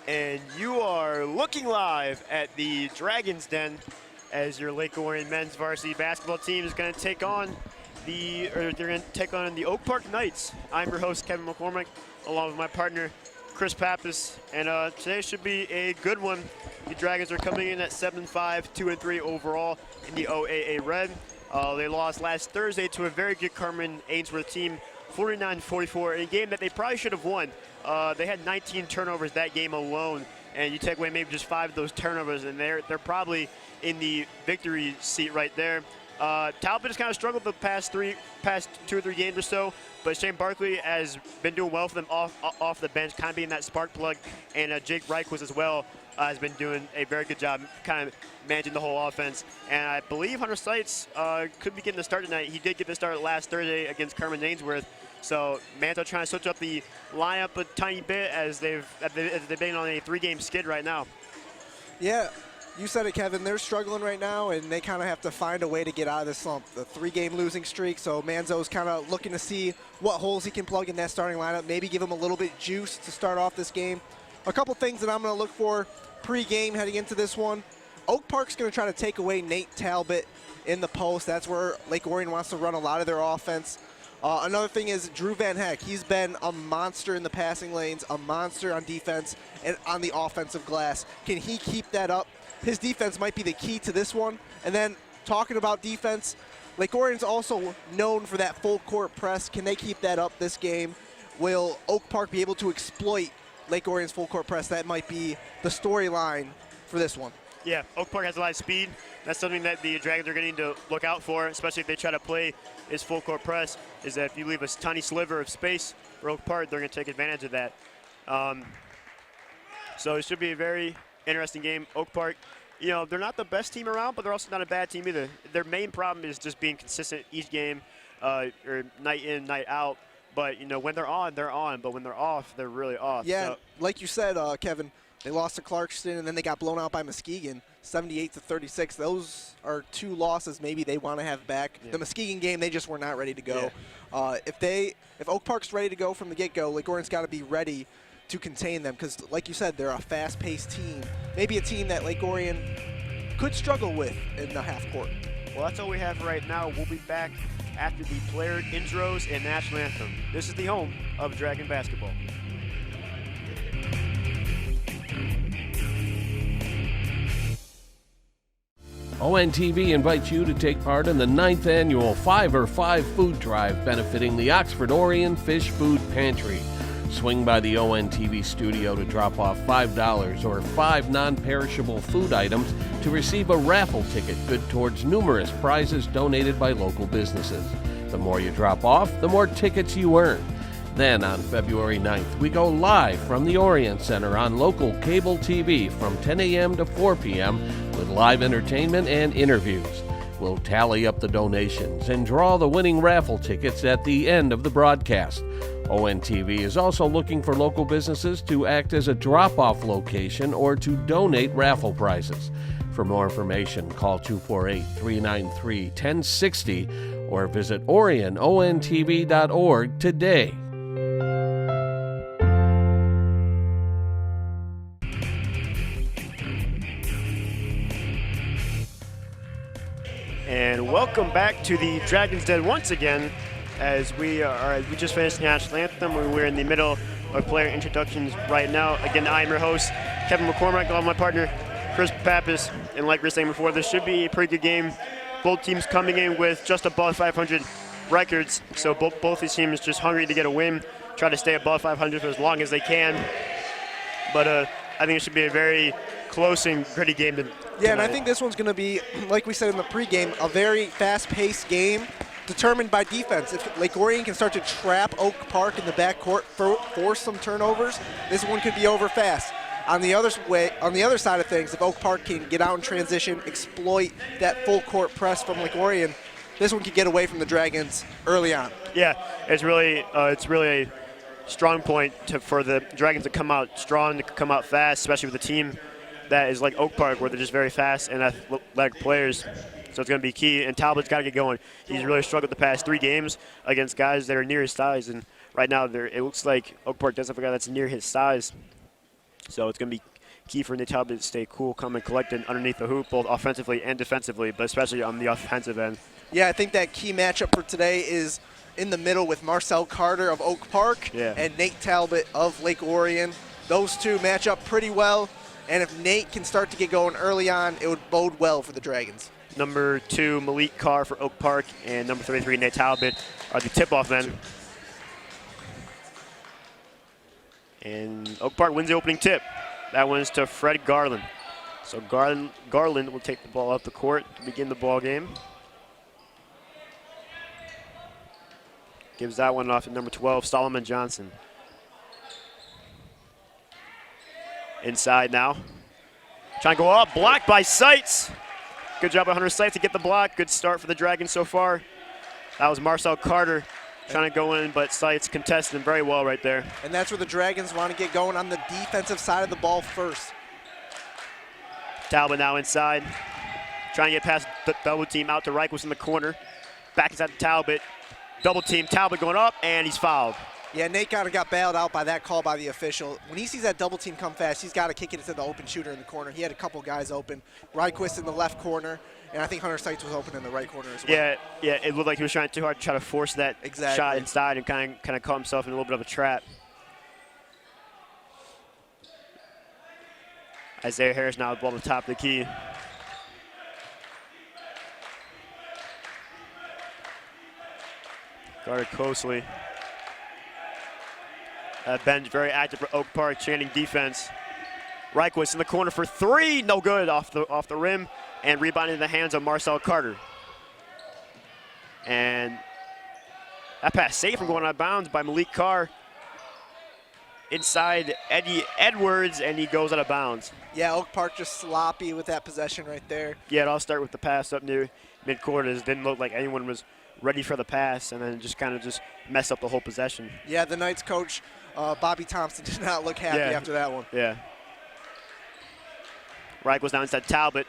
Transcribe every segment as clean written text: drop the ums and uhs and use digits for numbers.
and you are looking live at the Dragon's Den as your Lake Orion men's varsity basketball team is going to take on the Oak Park Knights. I'm your host, Kevin McCormick, along with my partner, Chris Pappas, and today should be a good one. The Dragons are coming in at 7-5, 2-3 overall in the OAA Red. They lost last Thursday to a very good Carmen Ainsworth team, 49-44, in a game that they probably should have won. They had 19 turnovers that game alone, and you take away maybe just 5 of those turnovers, and they're probably in the victory seat right there. Talbot has kind of struggled the past 2 or 3 games or so, but Shane Barkley has been doing well for them off the bench, kind of being that spark plug, and Jake Reichwitz as well has been doing a very good job kind of managing the whole offense. And I believe Hunter Seitz could be getting the start tonight. He did get the start last Thursday against Carmen Ainsworth. So Manta trying to switch up the lineup a tiny bit as they've been on a 3-game skid right now. Yeah, you said it, Kevin. They're struggling right now, and they kind of have to find a way to get out of this slump. The 3-game losing streak, so Manzo's kind of looking to see what holes he can plug in that starting lineup, maybe give him a little bit juice to start off this game. A couple things that I'm going to look for pre-game heading into this one. Oak Park's going to try to take away Nate Talbot in the post. That's where Lake Orion wants to run a lot of their offense. Another thing is Drew Van Heck. He's been a monster in the passing lanes, a monster on defense, and on the offensive glass. Can he keep that up? His defense might be the key to this one. And then talking about defense, Lake Orion's also known for that full court press. Can they keep that up this game? Will Oak Park be able to exploit Lake Orion's full court press? That might be the storyline for this one. Yeah, Oak Park has a lot of speed. That's something that the Dragons are going to need to look out for, especially if they try to play his full court press, is that if you leave a tiny sliver of space for Oak Park, they're going to take advantage of that. So it should be a very interesting game. Oak Park, you know, they're not the best team around, but they're also not a bad team either. Their main problem is just being consistent each game, or night in, night out. But, you know, when they're on, they're on. But when they're off, they're really off. Yeah, so, like you said, Kevin, they lost to Clarkston, and then they got blown out by Muskegon, 78-36. Those are 2 losses maybe they want to have back. Yeah. The Muskegon game, they just were not ready to go. Yeah. If Oak Park's ready to go from the get-go, Lake Orion's got to be ready to contain them because, like you said, they're a fast-paced team. Maybe a team that Lake Orion could struggle with in the half court. Well, that's all we have right now. We'll be back after the player intros and national anthem. This is the home of Dragon basketball. ONTV invites you to take part in the 9th annual 5 or 5 food drive benefiting the Oxford Orion Fish Food Pantry. Swing by the ONTV studio to drop off $5 or 5 non-perishable food items to receive a raffle ticket good towards numerous prizes donated by local businesses. The more you drop off, the more tickets you earn. Then on February 9th, we go live from the Orion Center on local cable TV from 10 a.m. to 4 p.m. with live entertainment and interviews. We'll tally up the donations and draw the winning raffle tickets at the end of the broadcast. ONTV is also looking for local businesses to act as a drop-off location or to donate raffle prizes. For more information, call 248-393-1060 or visit orionontv.org today. And welcome back to the Dragon's Den once again, as we just finished the national anthem. We're in the middle of player introductions right now. Again, I'm your host, Kevin McCormick, along with my partner, Chris Pappas. And like we were saying before, this should be a pretty good game. Both teams coming in with just above 500 records. So both these teams just hungry to get a win, try to stay above 500 for as long as they can. But I think it should be a very close and gritty game tonight. Yeah, and I think this one's going to be, like we said in the pregame, a very fast-paced game determined by defense. If Lake Orion can start to trap Oak Park in the backcourt, force some turnovers, this one could be over fast. On the other side of things, if Oak Park can get out in transition, exploit that full court press from Lake Orion, this one could get away from the Dragons early on. Yeah, it's really a strong point for the Dragons to come out strong, to come out fast, especially with a team that is like Oak Park, where they're just very fast and athletic players. So it's going to be key. And Talbot's got to get going. He's really struggled the past 3 games against guys that are near his size. And right now, it looks like Oak Park doesn't have a guy that's near his size. So it's going to be key for Nate Talbot to stay cool, calm, and collected underneath the hoop, both offensively and defensively, but especially on the offensive end. Yeah, I think that key matchup for today is in the middle with Marcel Carter of Oak Park and Nate Talbot of Lake Orion. Those two match up pretty well, and if Nate can start to get going early on, it would bode well for the Dragons. Number 2, Malik Carr for Oak Park, and number 33, Nate Talbot, are the tip-off men. And Oak Park wins the opening tip. That one's to Fred Garland. So Garland will take the ball up the court to begin the ball game. Gives that one off to number 12, Solomon Johnson. Inside now. Trying to go up, blocked by Seitz. Good job by Hunter Seitz to get the block. Good start for the Dragons so far. That was Marcel Carter trying to go in, but Seitz contested him very well right there. And that's where the Dragons want to get going on the defensive side of the ball first. Talbot now inside. Trying to get past the double team out to Reichels in the corner. Back inside to Talbot. Double team, Talbot going up, and he's fouled. Yeah, Nate kind of got bailed out by that call by the official. When he sees that double team come fast, he's got to kick it to the open shooter in the corner. He had a couple guys open. Reichels in the left corner, and I think Hunter Seitz was open in the right corner as well. Yeah, it looked like he was trying too hard to try to force that shot inside and kind of caught himself in a little bit of a trap. Isaiah Harris now with the ball on the top of the key. Guarded closely. Bench very active for Oak Park, chanting defense. Reichels in the corner for 3, no good off the rim, and rebounded in the hands of Marcel Carter. And that pass safe from going out of bounds by Malik Carr. Inside Eddie Edwards, and he goes out of bounds. Yeah, Oak Park just sloppy with that possession right there. Yeah, I'll start with the pass up near midcourt. It didn't look like anyone was ready for the pass, and then just kind of mess up the whole possession. Yeah, the Knights coach, Bobby Thompson, did not look happy after that one. Yeah. Reichels down inside Talbot.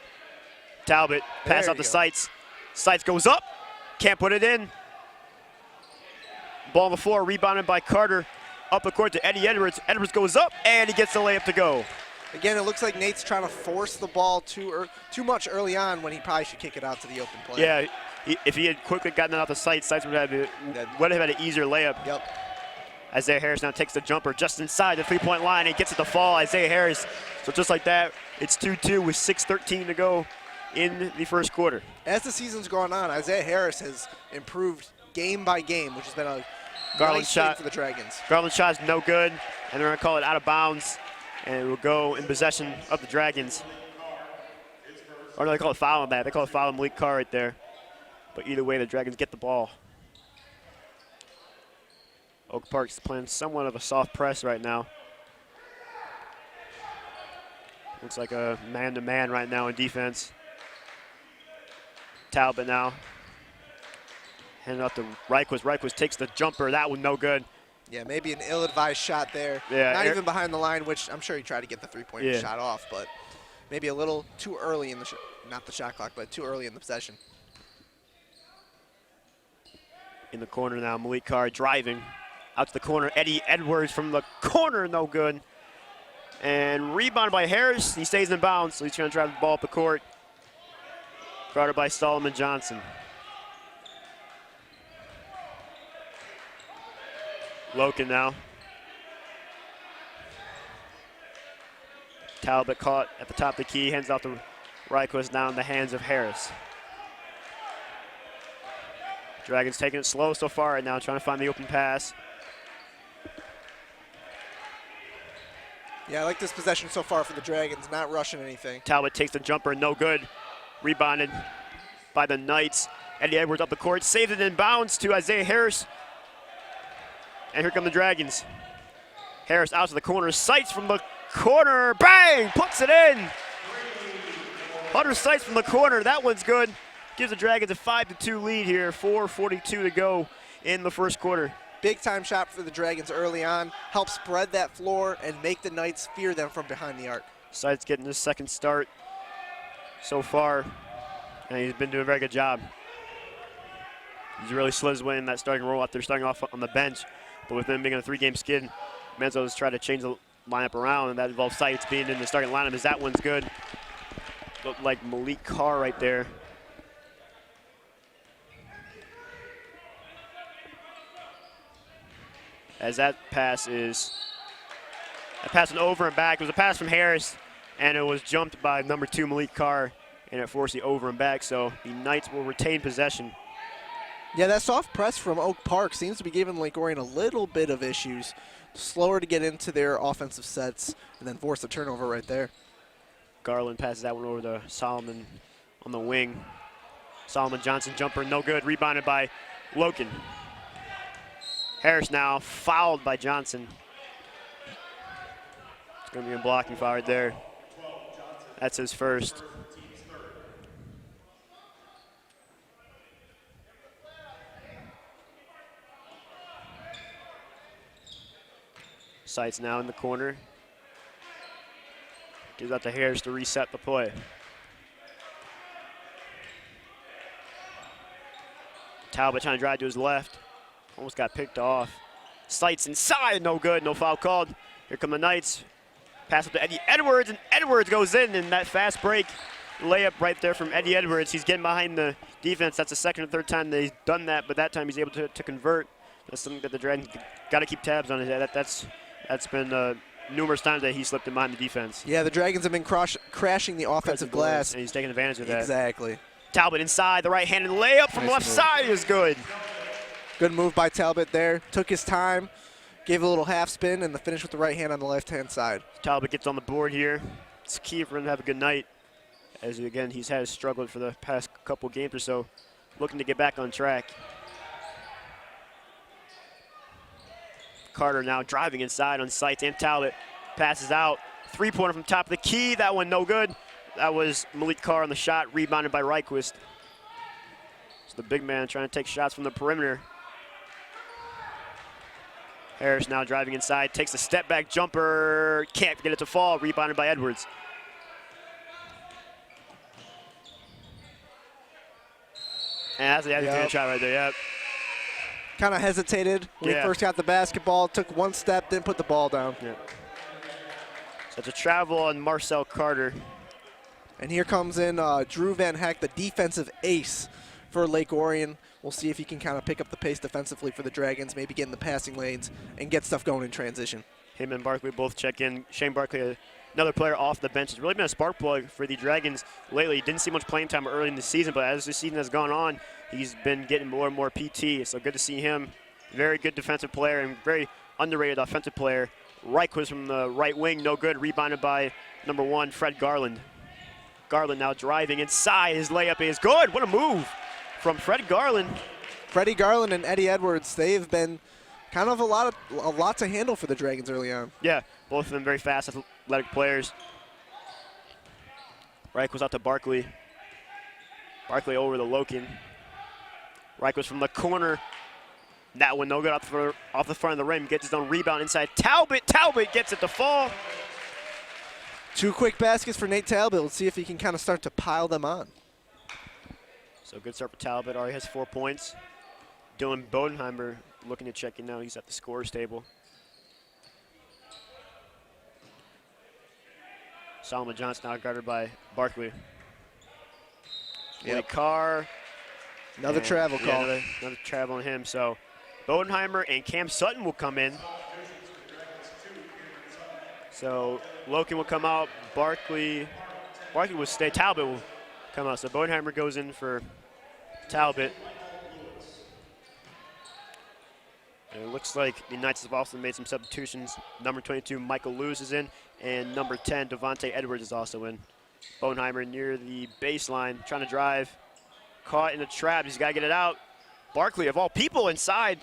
Talbot, pass off the Seitz. Seitz goes up, can't put it in. Ball on the floor, rebounded by Carter. Up the court to Eddie Edwards. Edwards goes up, and he gets the layup to go. Again, it looks like Nate's trying to force the ball too much early on when he probably should kick it out to the open play. Yeah, if he had quickly gotten it off the Seitz would have had an easier layup. Yep. Isaiah Harris now takes the jumper just inside the three-point line and gets it to fall. Isaiah Harris. So just like that, it's 2-2 with 6:13 to go in the first quarter. As the season's gone on, Isaiah Harris has improved game by game, which has been a Garland nice shot for the Dragons. Garland shot is no good, and they're going to call it out of bounds, and it will go in possession of the Dragons. Or no, they call it foul on that. They call it foul on Malik Carr right there. But either way, the Dragons get the ball. Oak Park's playing somewhat of a soft press right now. Looks like a man-to-man right now in defense. Talbot now. Handing off to Reichels. Reichels takes the jumper. That one no good. Yeah, maybe an ill-advised shot there. Yeah, not even behind the line, which I'm sure he tried to get the three-point Yeah. shot off, but maybe a little too early in the not the shot clock, but too early in the possession. In the corner now, Malik Carr driving out to the corner. Eddie Edwards from the corner, no good. And rebounded by Harris. He stays in bounds, so he's trying to drive the ball up the court. Guarded by Solomon Johnson. Loken now. Talbot caught at the top of the key, hands off to Reichels now in the hands of Harris. Dragons taking it slow so far right now, trying to find the open pass. Yeah, I like this possession so far for the Dragons, not rushing anything. Talbot takes the jumper, no good. Rebounded by the Knights. Eddie Edwards up the court, saved it in bounds to Isaiah Harris. And here come the Dragons. Harris out to the corner, Seitz from the corner, bang, puts it in. Hunter Seitz from the corner, that one's good. Gives the Dragons a 5-2 lead here, 4:42 to go in the first quarter. Big time shot for the Dragons early on, help spread that floor and make the Knights fear them from behind the arc. Seitz getting his second start so far, and he's been doing a very good job. He's really slid his way in that starting role after starting off on the bench. But with them being on a 3-game skid, Manzo has tried to change lineup around, and that involves Sights being in the starting lineup, as that one's good. Looked like Malik Carr right there. As that pass is, that pass went over and back. It was a pass from Harris, and it was jumped by number 2 Malik Carr, and it forced the over and back, so the Knights will retain possession. Yeah, that soft press from Oak Park seems to be giving Lake Orion a little bit of issues. Slower to get into their offensive sets and then force a turnover right there. Garland passes that one over to Solomon on the wing. Solomon Johnson jumper, no good. Rebounded by Loken. Harris now fouled by Johnson. It's going to be a blocking foul right there. That's his first. Sights now in the corner. Gives out to Harris to reset the play. Talbot trying to drive to his left. Almost got picked off. Sights inside, no good, no foul called. Here come the Knights. Pass up to Eddie Edwards, and Edwards goes in, and that fast break layup right there from Eddie Edwards. He's getting behind the defense. That's the second or third time that he's done that, but that time he's able to convert. That's something that the Dragons got to keep tabs on. That's been numerous times that he slipped in behind the defense. Yeah, the Dragons have been crashing the offensive glass. And he's taking advantage of that. Exactly. Talbot inside, the right-handed layup from left side is good. Good move by Talbot there. Took his time, gave a little half spin, and the finish with the right hand on the left-hand side. Talbot gets on the board here. It's key for him to have a good night. As, again, he's had struggled for the past couple games or so. Looking to get back on track. Carter now driving inside on Sights, and Talbot passes out. Three-pointer from top of the key. That one no good. That was Malik Carr on the shot, rebounded by Reichwist. It's the big man trying to take shots from the perimeter. Harris now driving inside, takes a step-back jumper. Can't get it to fall, rebounded by Edwards. And that's the attitude shot right there, yep. Kind of hesitated when he first got the basketball, took one step, didn't put the ball down. Yep. So it's a travel on Marcel Carter. And here comes in Drew Van Heck, the defensive ace for Lake Orion. We'll see if he can kind of pick up the pace defensively for the Dragons, maybe get in the passing lanes and get stuff going in transition. Him and Barkley both check in. Shane Barkley, another player off the bench, has really been a spark plug for the Dragons lately. Didn't see much playing time early in the season, but as the season has gone on, he's been getting more and more PT. So good to see him. Very good defensive player and very underrated offensive player. Reich was from the right wing, no good. Rebounded by number 1, Fred Garland. Garland now driving inside. His layup is good. What a move from Fred Garland. Freddie Garland and Eddie Edwards, they've been kind of a lot to handle for the Dragons early on. Yeah, both of them very fast, athletic players. Reich was out to Barkley. Barkley over the Loken. Reich was from the corner. That one no good off the front of the rim. Gets his own rebound inside. Talbot gets it to fall. 2 quick baskets for Nate Talbot. Let's see if he can kind of start to pile them on. So good start for Talbot. Already has 4 points. Dylan Bodenheimer looking to check in now. He's at the scorer's table. Solomon Johnson now guarded by Barkley. Yep. Carr. Another travel call. Another travel on him. So Bodenheimer and Cam Sutton will come in. So Loken will come out. Barkley will stay. Talbot will come out. So Bodenheimer goes in for Talbot. And it looks like the Knights have also made some substitutions. Number 22, Michael Lewis is in, and number 10, Devontae Edwards is also in. Bodenheimer near the baseline, trying to drive. Caught in a trap. He's got to get it out. Barkley, of all people, inside.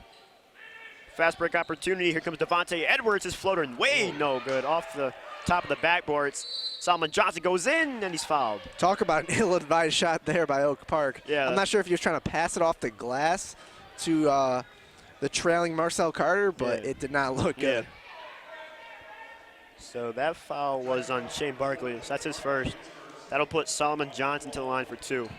Fast break opportunity. Here comes Devontae Edwards. His floater way no good. Off the top of the backboards. Solomon Johnson goes in, and he's fouled. Talk about an ill-advised shot there by Oak Park. Yeah. I'm not sure if he was trying to pass it off the glass to the trailing Marcel Carter, but it did not look good. So that foul was on Shane Barkley. So that's his first. That'll put Solomon Johnson to the line for 2.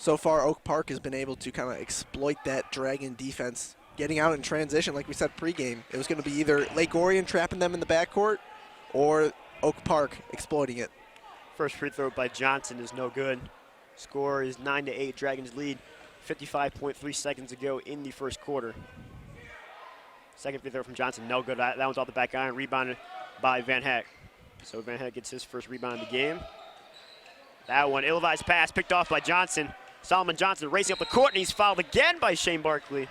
So far, Oak Park has been able to kind of exploit that Dragon defense, getting out in transition. Like we said pregame, it was going to be either Lake Orion trapping them in the backcourt or Oak Park exploiting it. First free throw by Johnson is no good. Score is 9-8, Dragons lead. 55.3 seconds to go in the first quarter. Second free throw from Johnson, no good. That one's off the back iron, rebounded by Van Heck. So Van Heck gets his first rebound of the game. That one, ill-advised pass, picked off by Johnson. Solomon Johnson racing up the court, and he's fouled again by Shane Barkley.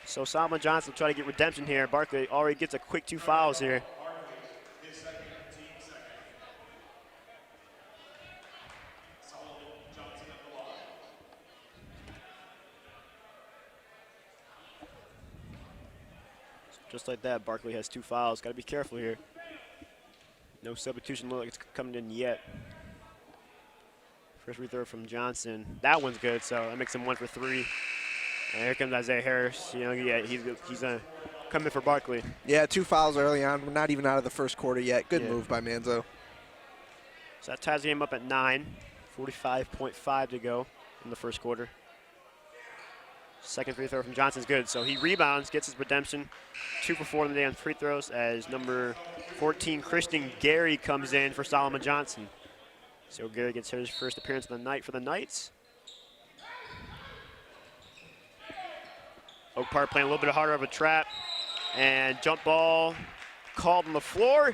So Solomon Johnson will try to get redemption here. Barkley already gets a quick 2 fouls here. Just like that, Barkley has 2 fouls. Got to be careful here. No substitution look like it's coming in yet. First free throw from Johnson. That one's good, so that makes him 1 for 3. And here comes Isaiah Harris. You know, yeah, he's gonna come in for Barkley. Yeah, 2 fouls early on. We're not even out of the first quarter yet. Good move by Manzo. So that ties the game up at 9. 45.5 to go in the first quarter. Second free throw from Johnson's good, so he rebounds, gets his redemption. 2 for 4 in the day on free throws as number 14, Christian Gary, comes in for Solomon Johnson. So Gary gets his first appearance of the night for the Knights. Oak Park playing a little bit harder of a trap, and jump ball called on the floor.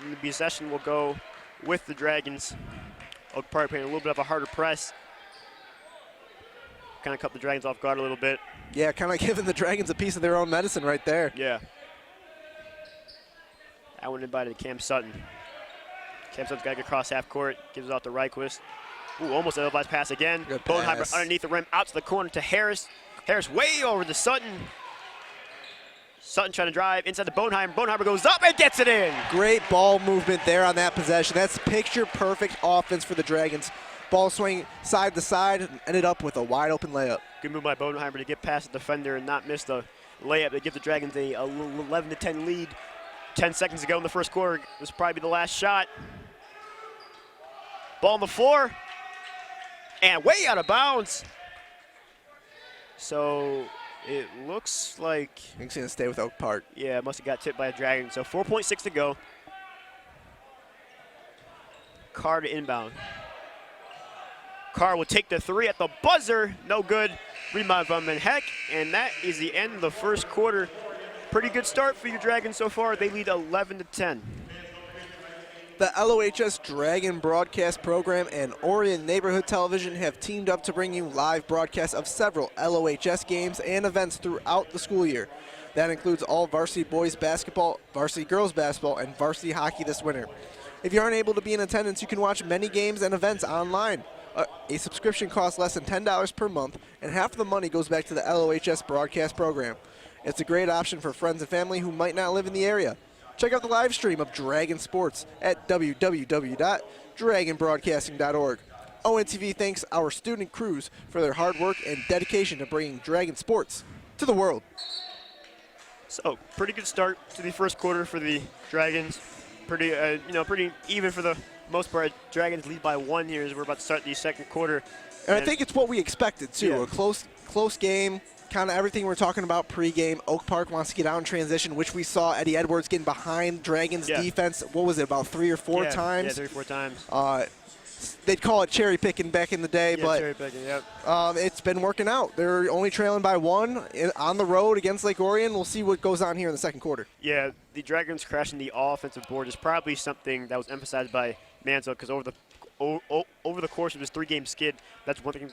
And the possession will go with the Dragons. Oak Park playing a little bit of a harder press. Kind of cut the Dragons off guard a little bit. Yeah, kind of giving the Dragons a piece of their own medicine right there. Yeah. That one invited to Cam Sutton. Cam Sutton's got to get across half court, gives it out to Reichwist. Ooh, almost an ill-advised pass again. Good Boneheimer pass. underneath the rim, out to the corner to Harris. Harris way over to Sutton. Sutton trying to drive inside the Boneheimer. Boneheimer goes up and gets it in. Great ball movement there on that possession. That's picture-perfect offense for the Dragons. Ball swing side to side and ended up with a wide-open layup. Good move by Boneheimer to get past the defender and not miss the layup to give the Dragons a 11-10 lead. 10 seconds to go in the first quarter. This will probably be the last shot. Ball on the floor. And way out of bounds. So it looks like, I think he's going to stay with Oak Park. yeah, must have got tipped by a Dragon. So 4.6 to go. Carr to inbound. Carr will take the 3 at the buzzer. No good. Rebound from Van Heck. And that is the end of the first quarter. Pretty good start for your Dragons so far. They lead 11-10. The LOHS Dragon broadcast program and Orion Neighborhood Television have teamed up to bring you live broadcasts of several LOHS games and events throughout the school year. That includes all varsity boys basketball, varsity girls basketball, and varsity hockey this winter. If you aren't able to be in attendance, you can watch many games and events online. A subscription costs less than $10 per month, and half of the money goes back to the LOHS broadcast program. It's a great option for friends and family who might not live in the area. Check out the live stream of Dragon Sports at www.dragonbroadcasting.org. ONTV thanks our student crews for their hard work and dedication to bringing Dragon Sports to the world. So pretty good start to the first quarter for the Dragons. Pretty even for the most part. Dragons lead by 1 here as we're about to start the second quarter. And I think it's what we expected, too. Yeah. A close game, kind of everything we're talking about pregame. Oak Park wants to get out in transition, which we saw Eddie Edwards getting behind Dragons' defense. What was it, about 3 or 4 times? Yeah, 3 or 4 times. They'd call it cherry picking back in the day, but cherry picking, yep. It's been working out. They're only trailing by 1 on the road against Lake Orion. We'll see what goes on here in the second quarter. Yeah, the Dragons crashing the offensive board is probably something that was emphasized by Manzo, because over the course of this 3-game skid, that's one thing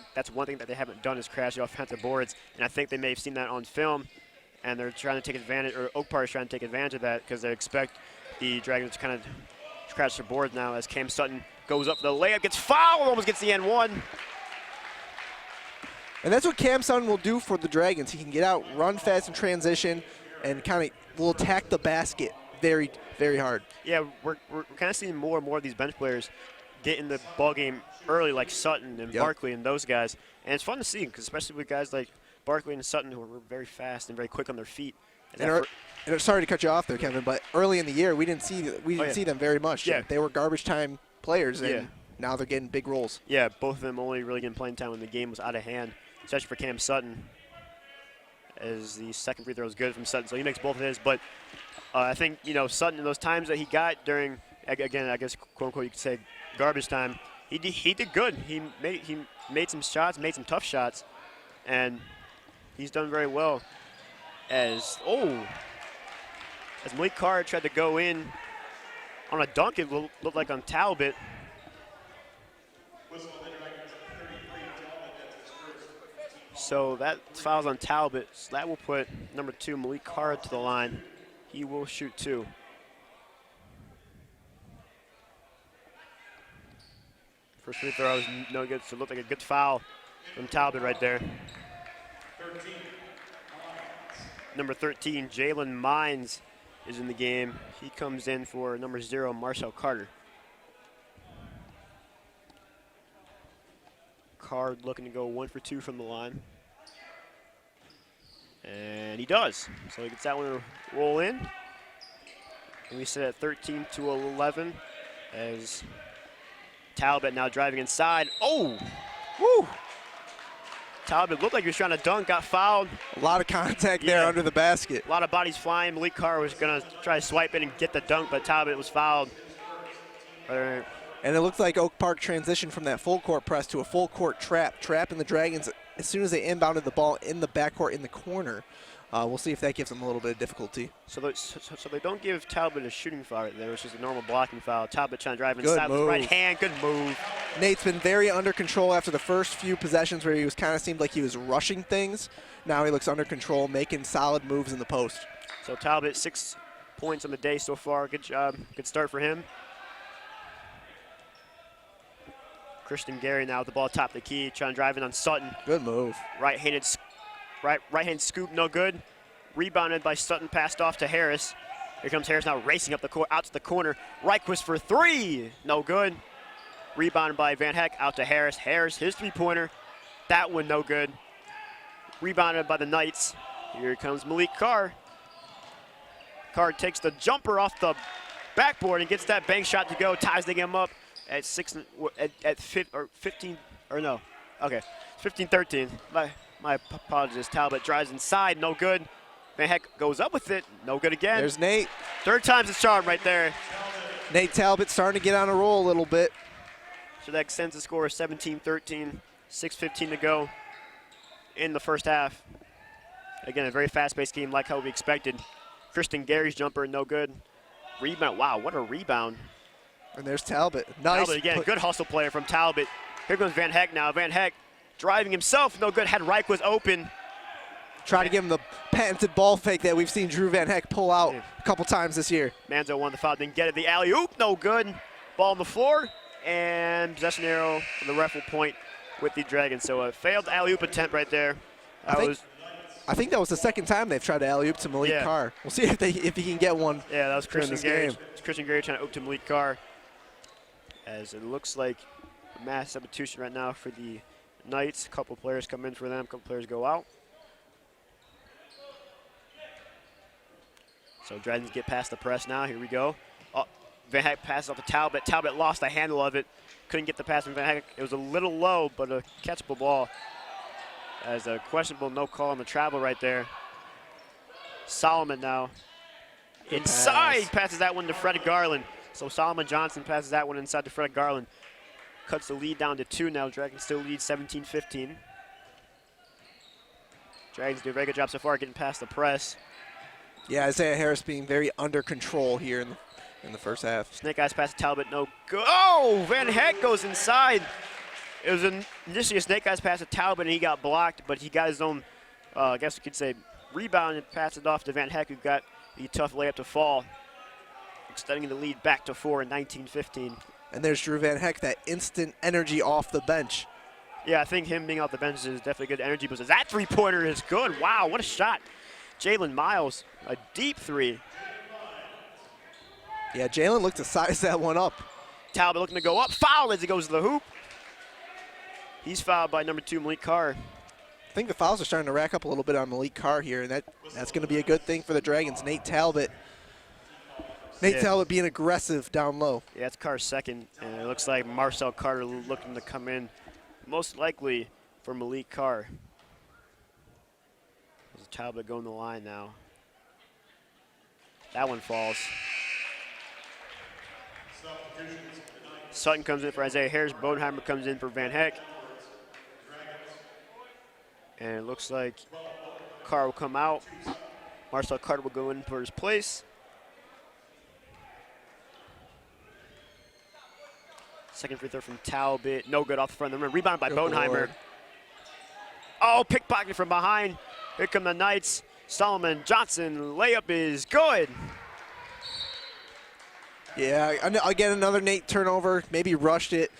that they haven't done is crash the offensive boards, and I think they may have seen that on film, and they're trying to take advantage, or Oak Park is trying to take advantage of that, because they expect the Dragons to kind of crash their boards now as Cam Sutton goes up for the layup, gets fouled, almost gets the N1. And that's what Cam Sutton will do for the Dragons. He can get out, run fast in transition, and kind of will attack the basket very, very hard. Yeah, we're kind of seeing more and more of these bench players get in the ball game early, like Sutton and Barkley and those guys. And it's fun to see, because especially with guys like Barkley and Sutton, who are very fast and very quick on their feet. And sorry to cut you off there, Kevin, but early in the year we didn't see them very much. Yeah. They were garbage time players, and now they're getting big roles. Yeah, both of them only really getting playing time when the game was out of hand, especially for Cam Sutton, as the second free throw was good from Sutton, so he makes both of his. But I think, Sutton, in those times that he got during, again, I guess, quote-unquote, you could say garbage time, he did good. He made some shots, made some tough shots, and he's done very well. As Malik Carr tried to go in on a dunk, it looked like on Talbot. So that fouls on Talbot. So that will put number 2, Malik Carr, to the line. He will shoot 2. First free throw was no good, so it looked like a good foul from Talbot right there. Number 13, Jalen Mines, is in the game. He comes in for number 0, Marcel Carter. Card looking to go 1 for 2 from the line. And he does. So he gets that one to roll in. And we sit at 13-11 as Talbot now driving inside. Oh! Woo! Talbot looked like he was trying to dunk, got fouled. A lot of contact there under the basket. A lot of bodies flying. Malik Carr was going to try to swipe in and get the dunk, but Talbot was fouled. And it looks like Oak Park transitioned from that full court press to a full court trap. Trapping the Dragons as soon as they inbounded the ball in the backcourt in the corner. We'll see if that gives them a little bit of difficulty. So they don't give Talbot a shooting foul right there. It's just a normal blocking foul. Talbot trying to drive inside with his right hand. Good move. Nate's been very under control after the first few possessions where he was kind of seemed like he was rushing things. Now he looks under control, making solid moves in the post. So Talbot, 6 points on the day so far. Good job. Good start for him. Christian Gary now with the ball top of the key, trying to drive in on Sutton. Good move. Right-hand scoop, no good. Rebounded by Sutton, passed off to Harris. Here comes Harris now racing up the court, out to the corner. Reichquist for 3, no good. Rebounded by Van Heck, out to Harris. Harris, his 3-pointer. That one, no good. Rebounded by the Knights. Here comes Malik Carr. Carr takes the jumper off the backboard and gets that bank shot to go. Ties the game up at 15, or no. Okay, 15-13. My apologies. Talbot drives inside, no good. Van Heck goes up with it, no good again. There's Nate. Third time's the charm right there. Nate Talbot starting to get on a roll a little bit. So that extends the score 17-13, 6:15 to go in the first half. Again, a very fast-paced game like how we expected. Christian Gary's jumper, no good. Rebound, wow, what a rebound. And there's Talbot. Nice. Talbot again, good hustle player from Talbot. Here comes Van Heck now. Van Heck driving himself, no good. Had Reich was open. Try to give him the patented ball fake that we've seen Drew Van Heck pull out a couple times this year. Manzo won the foul, didn't get it. The alley-oop, no good. Ball on the floor, and possession arrow for the ref will point with the Dragons. So a failed alley-oop attempt right there. I think that was the second time they've tried to alley-oop to Malik Carr. We'll see if he can get one. Yeah, that was Christian Gary. Game. Christian Gary trying to oop to Malik Carr. As it looks like a mass substitution right now for the Knights. A couple players come in for them, a couple players go out. So Dragons get past the press now. Here we go. Oh, Van Heck passes off to Talbot. Talbot lost the handle of it. Couldn't get the pass from Van Heck. It was a little low, but a catchable ball. As a questionable no call on the travel right there. Solomon now. Inside, passes that one to Fred Garland. So Solomon Johnson passes that one inside to Fred Garland. Cuts the lead down to 2 now. Dragons still lead 17-15. Dragons do a very good job so far getting past the press. Yeah, Isaiah Harris being very under control here in the first half. Snake Eyes pass to Talbot, no good. Oh, Van Heck goes inside. It was initially a Snake Eyes pass to Talbot, and he got blocked, but he got his own, I guess you could say, rebound and passed it off to Van Heck, who got the tough layup to fall, extending the lead back to 4 in 19-15. And there's Drew Van Heck, that instant energy off the bench. Yeah, I think him being off the bench is definitely good energy boost. That 3-pointer is good. Wow, what a shot. Jalen Miles, a deep 3. Yeah, Jalen looked to size that one up. Talbot looking to go up. Foul as he goes to the hoop. He's fouled by number 2, Malik Carr. I think the fouls are starting to rack up a little bit on Malik Carr here, and that's going to be a good thing for the Dragons. Nate Talbot Nate Yeah. Talbot being aggressive down low. Yeah, it's Carr's second, and it looks like Marcel Carter looking to come in, most likely for Malik Carr. There's Talbot going the line now. That one falls. Sutton comes in for Isaiah Harris. Bodenheimer comes in for Van Heck. And it looks like Carr will come out. Marcel Carter will go in for his place. Second free throw from Talbot. No good off the front of the rim. Rebounded by Good Bodenheimer. Lord. Oh, pickpocket from behind. Here come the Knights. Solomon Johnson. Layup is good. Yeah, again, another Nate turnover. Maybe rushed it.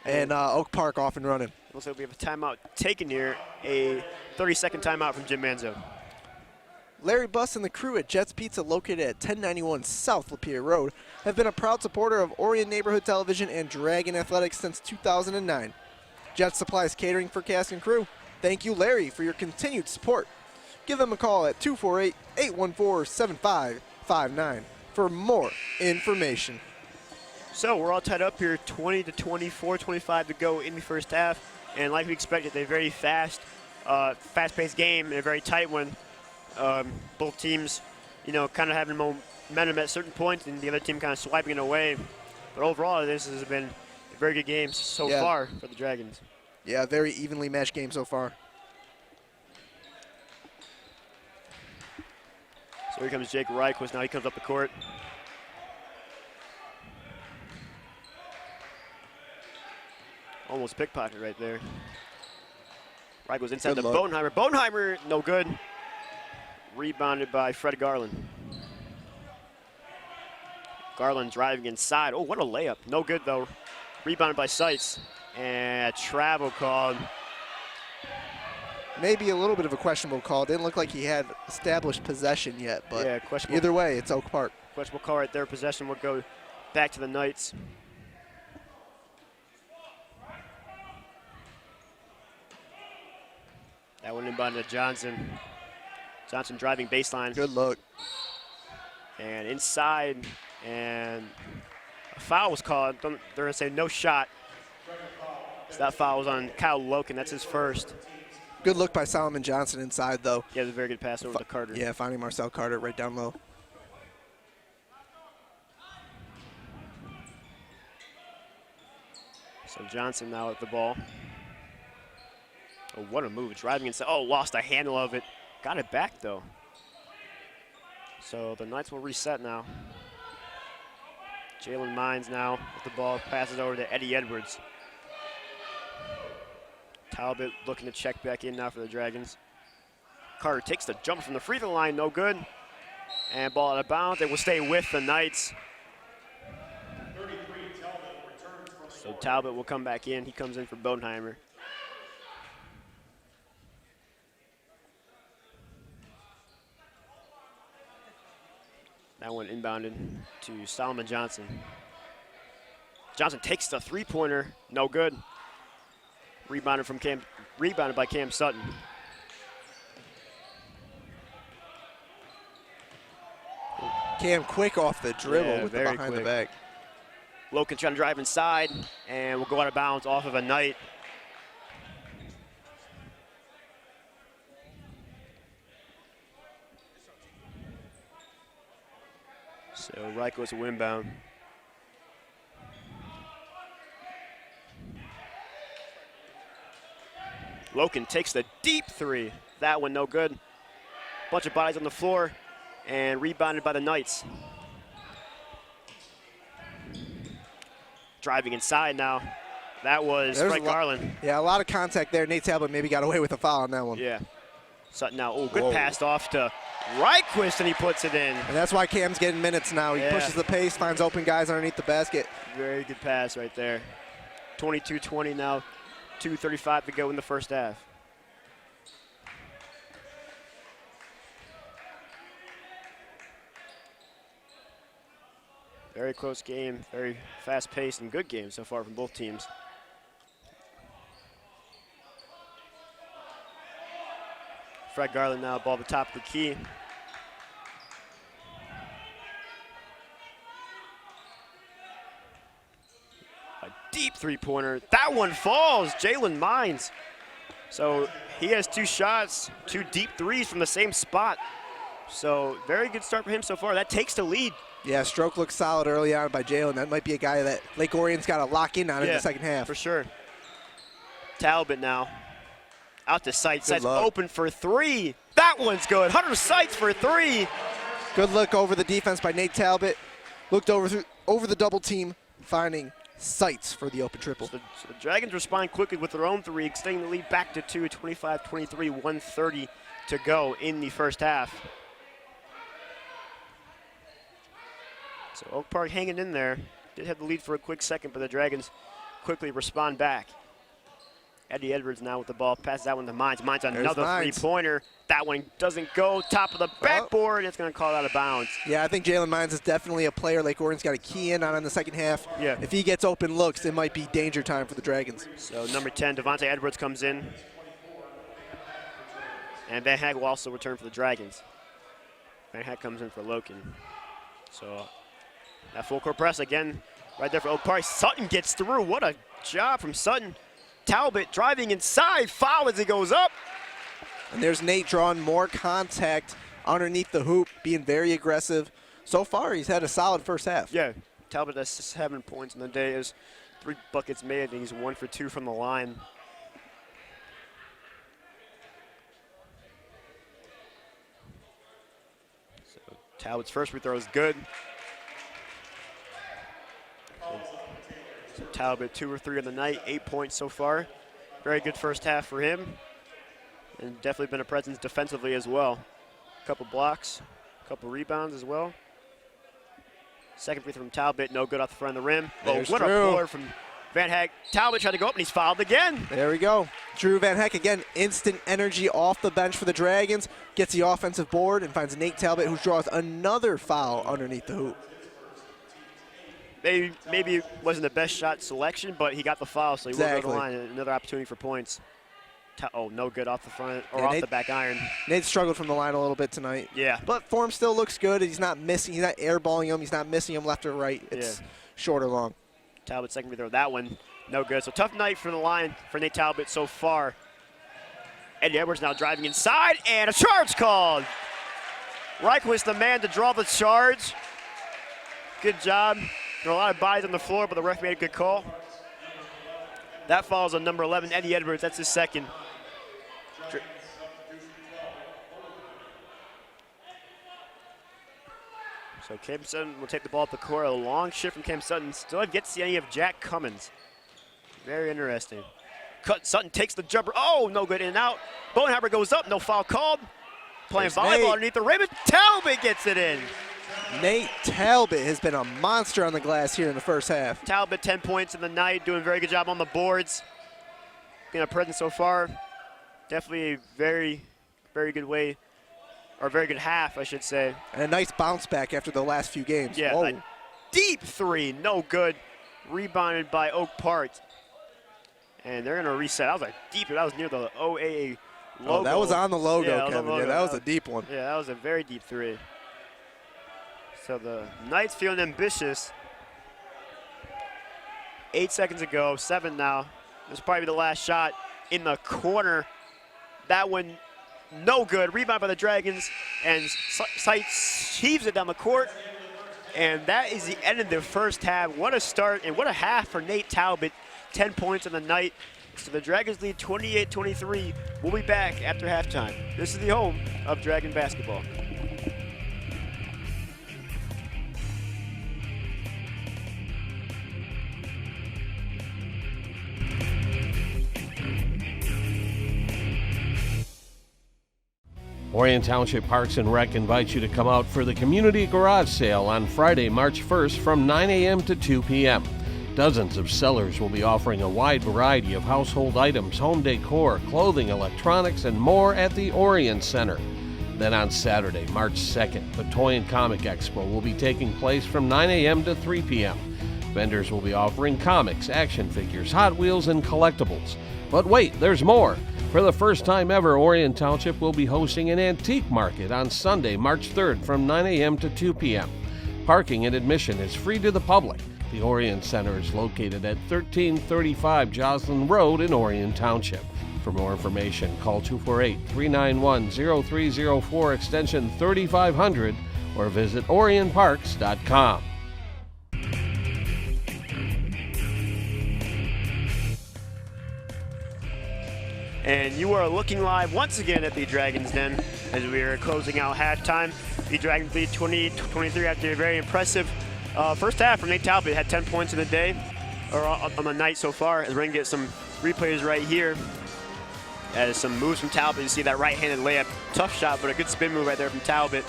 And Oak Park off and running. Looks like we have a timeout taken here. A 30-second timeout from Jim Manzo. Larry Buss and the crew at Jets Pizza, located at 1091 South Lapeer Road, have been a proud supporter of Orion Neighborhood Television and Dragon Athletics since 2009. Jets supplies catering for cast and crew. Thank you, Larry, for your continued support. Give them a call at 248-814-7559 for more information. So we're all tied up here, 20-24, 25 to go in the first half. And like we expected, a very fast-paced game and a very tight one. Both teams, kind of having momentum at certain points, and the other team kind of swiping it away. But overall, this has been a very good game so far for the Dragons. Yeah, very evenly matched game so far. So here comes Jake Reichwitz. Now he comes up the court. Almost pickpocket right there. Reichwitz inside Good the look. Bodenheimer. Bodenheimer, no good. Rebounded by Fred Garland. Garland driving inside. Oh, what a layup. No good, though. Rebounded by Seitz. And travel called. Maybe a little bit of a questionable call. Didn't look like he had established possession yet, but Yeah, questionable. either way, it's Oak Park. Questionable call right there. Possession will go back to the Knights. That one inbounded to Johnson. Johnson driving baseline. Good look. And inside, and a foul was called. They're going to say no shot. So that foul was on Kyle Loken. That's his first. Good look by Solomon Johnson inside, though. Yeah, it was a very good pass over to Carter. Yeah, finding Marcel Carter right down low. So Johnson now at the ball. Oh, what a move. Driving inside. Oh, lost a handle of it. Got it back, though. So the Knights will reset now. Jalen Mines now with the ball. Passes over to Eddie Edwards. Talbot looking to check back in now for the Dragons. Carter takes the jump from the free throw line. No good. And ball out of bounds. It will stay with the Knights. So Talbot will come back in. He comes in for Bodenheimer. That one inbounded to Solomon Johnson. Johnson takes the three-pointer. No good. Rebounded by Cam Sutton. Cam quick off the dribble Yeah, with the very behind quick. the back. Loken trying to drive inside, and will go out of bounds off of a Knight. So Reichwitz will inbound. Loken takes the deep three. That one no good. Bunch of bodies on the floor, and rebounded by the Knights. Driving inside now. That was Frank Garland. Yeah, a lot of contact there. Nate Talbot maybe got away with a foul on that one. Yeah. Sutton now. Oh, good Whoa. pass off to Reichwitz, and he puts it in. And that's why Cam's getting minutes now. He Yeah. pushes the pace, finds open guys underneath the basket. Very good pass right there. 22-20 now. 2:35 to go in the first half. Very close game, very fast-paced and good game so far from both teams. Fred Garland now, ball at the top of the key. three-pointer. That one falls. Jalen Mines. So he has 2 shots, 2 deep threes from the same spot. So very good start for him so far. That takes the lead. Yeah, stroke looks solid early on by Jalen. That might be a guy that Lake Orion's got to lock in on in the second half. For sure. Talbot now. Out to Sights. Sights luck. open for 3. That one's good. Hunter Sights for 3. Good look over the defense by Nate Talbot. Looked over the double team, finding Sights for the open triple. So the Dragons respond quickly with their own 3, extending the lead back to 2, 25-23, 1:30 to go in the first half. So Oak Park hanging in there. Did have the lead for a quick second, but the Dragons quickly respond back. Eddie Edwards now with the ball. Passes that one to Mines. Mines on another three-pointer. That one doesn't go. Top of the backboard, and it's going to call it out of bounds. Yeah, I think Jalen Mines is definitely a player Lake Orion's got to key in on in the second half. Yeah. If he gets open looks, it might be danger time for the Dragons. So number 10, Devontae Edwards comes in. And Van Hag will also return for the Dragons. Van Hag comes in for Loken. So that full court press again right there for Oak Park. Sutton gets through. What a job from Sutton. Talbot driving inside, foul as he goes up. And there's Nate drawing more contact underneath the hoop, being very aggressive. So far, he's had a solid first half. Yeah, Talbot has 7 points in the day. Is 3 buckets made, and he's 1 for 2 from the line. So Talbot's first free throw is good. So Talbot 2 or 3 on the night, 8 points so far. Very good first half for him. And definitely been a presence defensively as well. A couple blocks, a couple rebounds as well. Second free throw from Talbot, no good off the front of the rim. There's what Drew. a board from Van Hag. Talbot tried to go up and he's fouled again. There we go. Drew Van Heck again, instant energy off the bench for the Dragons. Gets the offensive board and finds Nate Talbot, who draws another foul underneath the hoop. Maybe it wasn't the best shot selection, but he got the foul, so he will go to the line. Another opportunity for points. Oh, no good off the front or off the back iron. Nate struggled from the line a little bit tonight. Yeah. But form still looks good. He's not missing. He's not airballing him. He's not missing him left or right. It's short or long. Talbot second free throw. That one, no good. So tough night from the line for Nate Talbot so far. Eddie Edwards now driving inside, and a charge called. Reich was the man to draw the charge. Good job. There were a lot of bodies on the floor, but the ref made a good call. That falls on number 11, Eddie Edwards. That's his second. So Cam Sutton will take the ball up the court. A long shift from Cam Sutton. Still have yet to see any of Jack Cummins. Very interesting. Sutton takes the jumper. Oh, no good in and out. Bowenheimer goes up. No foul called. Playing volleyball underneath the rim. Talbot gets it in. Nate Talbot has been a monster on the glass here in the first half. Talbot 10 points in the night. Doing a very good job on the boards. Being a presence so far. Definitely a very, very good way. Or a very good half, I should say. And a nice bounce back after the last few games. Yeah, a deep three, no good. Rebounded by Oak Park. And they're going to reset. That was a deep, that was near the OAA logo. Oh, that was on the logo, Kevin. Yeah, that was a deep one. Yeah, that was a very deep three. So the Knights feeling ambitious. 8 seconds ago, 7 now. This will probably be the last shot in the corner. That one, no good. Rebound by the Dragons, and Sights heaves it down the court. And that is the end of the first half. What a start and what a half for Nate Talbot. 10 points on the night. So the Dragons lead 28-23. We'll be back after halftime. This is the home of Dragon basketball. Orion Township Parks and Rec invites you to come out for the Community Garage Sale on Friday, March 1st from 9 a.m. to 2 p.m. Dozens of sellers will be offering a wide variety of household items, home decor, clothing, electronics, and more at the Orion Center. Then on Saturday, March 2nd, the Toy and Comic Expo will be taking place from 9 a.m. to 3 p.m. Vendors will be offering comics, action figures, Hot Wheels, and collectibles. But wait, there's more. For the first time ever, Orion Township will be hosting an antique market on Sunday, March 3rd from 9 a.m. to 2 p.m. Parking and admission is free to the public. The Orion Center is located at 1335 Joslin Road in Orion Township. For more information, call 248-391-0304 extension 3500 or visit orionparks.com. And you are looking live once again at the Dragons Den as we are closing out halftime. The Dragons lead 20-23 after a very impressive first half from Nate Talbot. Had 10 points in the day, or on the night so far. As we're going to get some replays right here. As some moves from Talbot. You see that right-handed layup. Tough shot, but a good spin move right there from Talbot.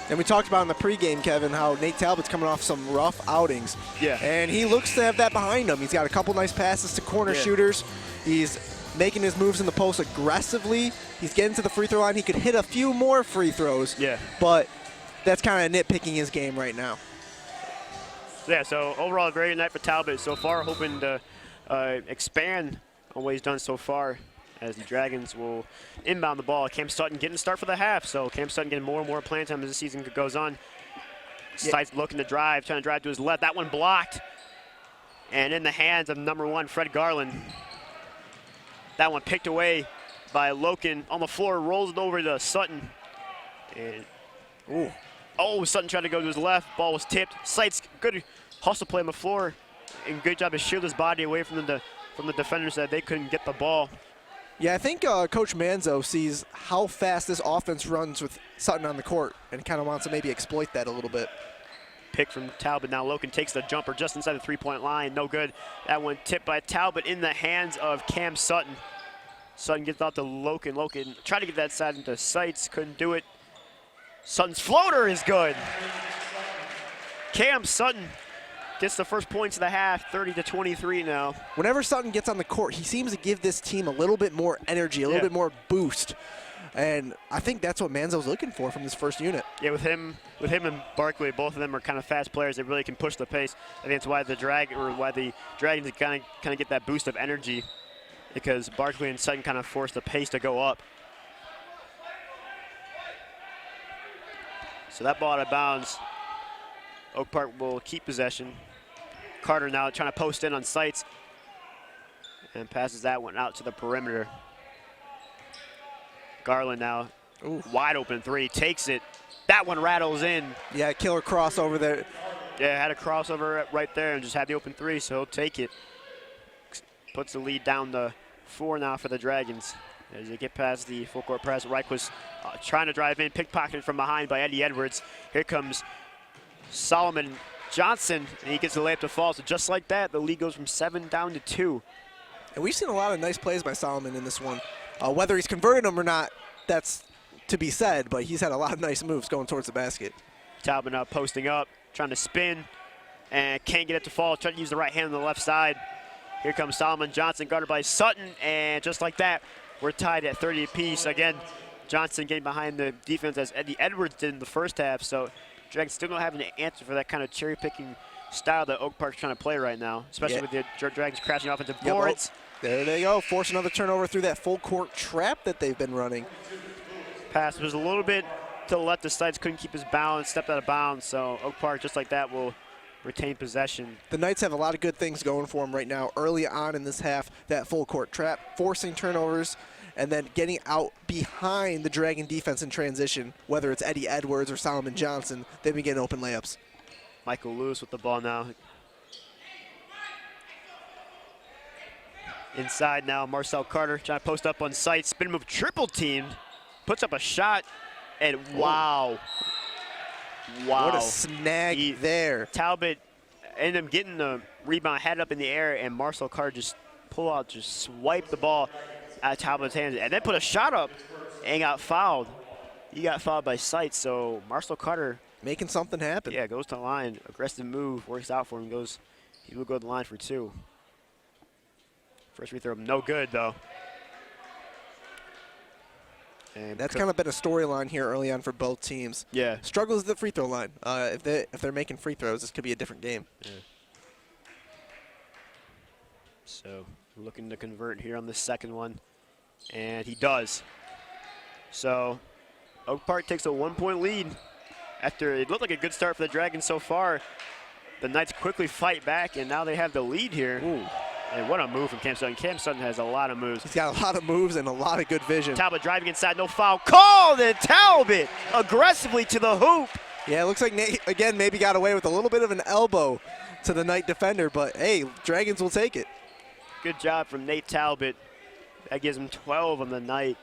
And we talked about in the pregame, Kevin, how Nate Talbot's coming off some rough outings. Yeah. And he looks to have that behind him. He's got a couple nice passes to corner shooters. He's making his moves in the post aggressively. He's getting to the free throw line. He could hit a few more free throws. Yeah. But that's kind of nitpicking his game right now. Yeah, so overall a very good night for Talbot so far, hoping to expand on what he's done so far as the Dragons will inbound the ball. Cam Sutton getting the start for the half, so Cam Sutton getting more and more playing time as the season goes on. Sites looking to drive, trying to drive to his left. That one blocked. And in the hands of number 1, Fred Garland. That one picked away by Loken on the floor, rolls it over to Sutton. And Sutton tried to go to his left. Ball was tipped. Sites, good hustle play on the floor, and good job to shield his body away from the defenders that they couldn't get the ball. Yeah, I think Coach Manzo sees how fast this offense runs with Sutton on the court and kind of wants to maybe exploit that a little bit. Pick from Talbot. Now Loken takes the jumper just inside the three-point line. No good. That one tipped by Talbot in the hands of Cam Sutton. Sutton gets out to Loken. Loken tried to get that side into Sights. Couldn't do it. Sutton's floater is good. Cam Sutton gets the first points of the half, 30-23 now. Whenever Sutton gets on the court, he seems to give this team a little bit more energy, a little bit more boost. And I think that's what Manzo's looking for from this first unit. Yeah, with him and Barkley, both of them are kind of fast players. They really can push the pace. I think that's why the Dragons kind of get that boost of energy, because Barkley and Sutton kind of force the pace to go up. So that ball out of bounds. Oak Park will keep possession. Carter now trying to post in on Sights and passes that one out to the perimeter. Garland now, wide open three, takes it. That one rattles in. Yeah, killer crossover there. Yeah, had a crossover right there and just had the open three, so he'll take it. Puts the lead down to 4 now for the Dragons. As they get past the full court press, Reich was trying to drive in, pickpocketed from behind by Eddie Edwards. Here comes Solomon Johnson, and he gets the layup to fall. So just like that, the lead goes from 7 down to 2. And we've seen a lot of nice plays by Solomon in this one. Whether he's converted them or not, that's to be said, but he's had a lot of nice moves going towards the basket. Talbot now posting up, trying to spin, and can't get it to fall. Trying to use the right hand on the left side. Here comes Solomon Johnson, guarded by Sutton, and just like that, we're tied at 30 apiece. Again, Johnson getting behind the defense as Eddie Edwards did in the first half, so Dragons still don't have an answer for that kind of cherry-picking style that Oak Park's trying to play right now, especially with the Dragons crashing offensive boards. There they go, force another turnover through that full court trap that they've been running. Pass was a little bit to the left. The Sides couldn't keep his balance, stepped out of bounds, so Oak Park, just like that, will retain possession. The Knights have a lot of good things going for them right now. Early on in this half, that full court trap, forcing turnovers, and then getting out behind the Dragon defense in transition, whether it's Eddie Edwards or Solomon Johnson, they've been getting open layups. Michael Lewis with the ball now. Inside now, Marcel Carter trying to post up on Sight. Spin move, triple teamed. Puts up a shot, and wow. Wow. What a snag there. Talbot ended up getting the rebound, had it up in the air, and Marcel Carter just swiped the ball out of Talbot's hands, and then put a shot up and got fouled. He got fouled by Sight, so Marcel Carter making something happen. Yeah, goes to the line, aggressive move, works out for him, he will go to the line for 2. First free throw, no good though. And that's kind of been a storyline here early on for both teams. Yeah. Struggles at the free throw line. If they're making free throws, this could be a different game. Yeah. So looking to convert here on the second one, and he does. So Oak Park takes a 1-point lead after it looked like a good start for the Dragons so far. the Knights quickly fight back, and now they have the lead here. Ooh. And what a move from Cam Sutton. Cam Sutton has a lot of moves. He's got a lot of moves and a lot of good vision. Talbot driving inside, no foul called, and Talbot aggressively to the hoop. Yeah, it looks like Nate, again, maybe got away with a little bit of an elbow to the Knight defender, but hey, Dragons will take it. Good job from Nate Talbot. That gives him 12 on the night.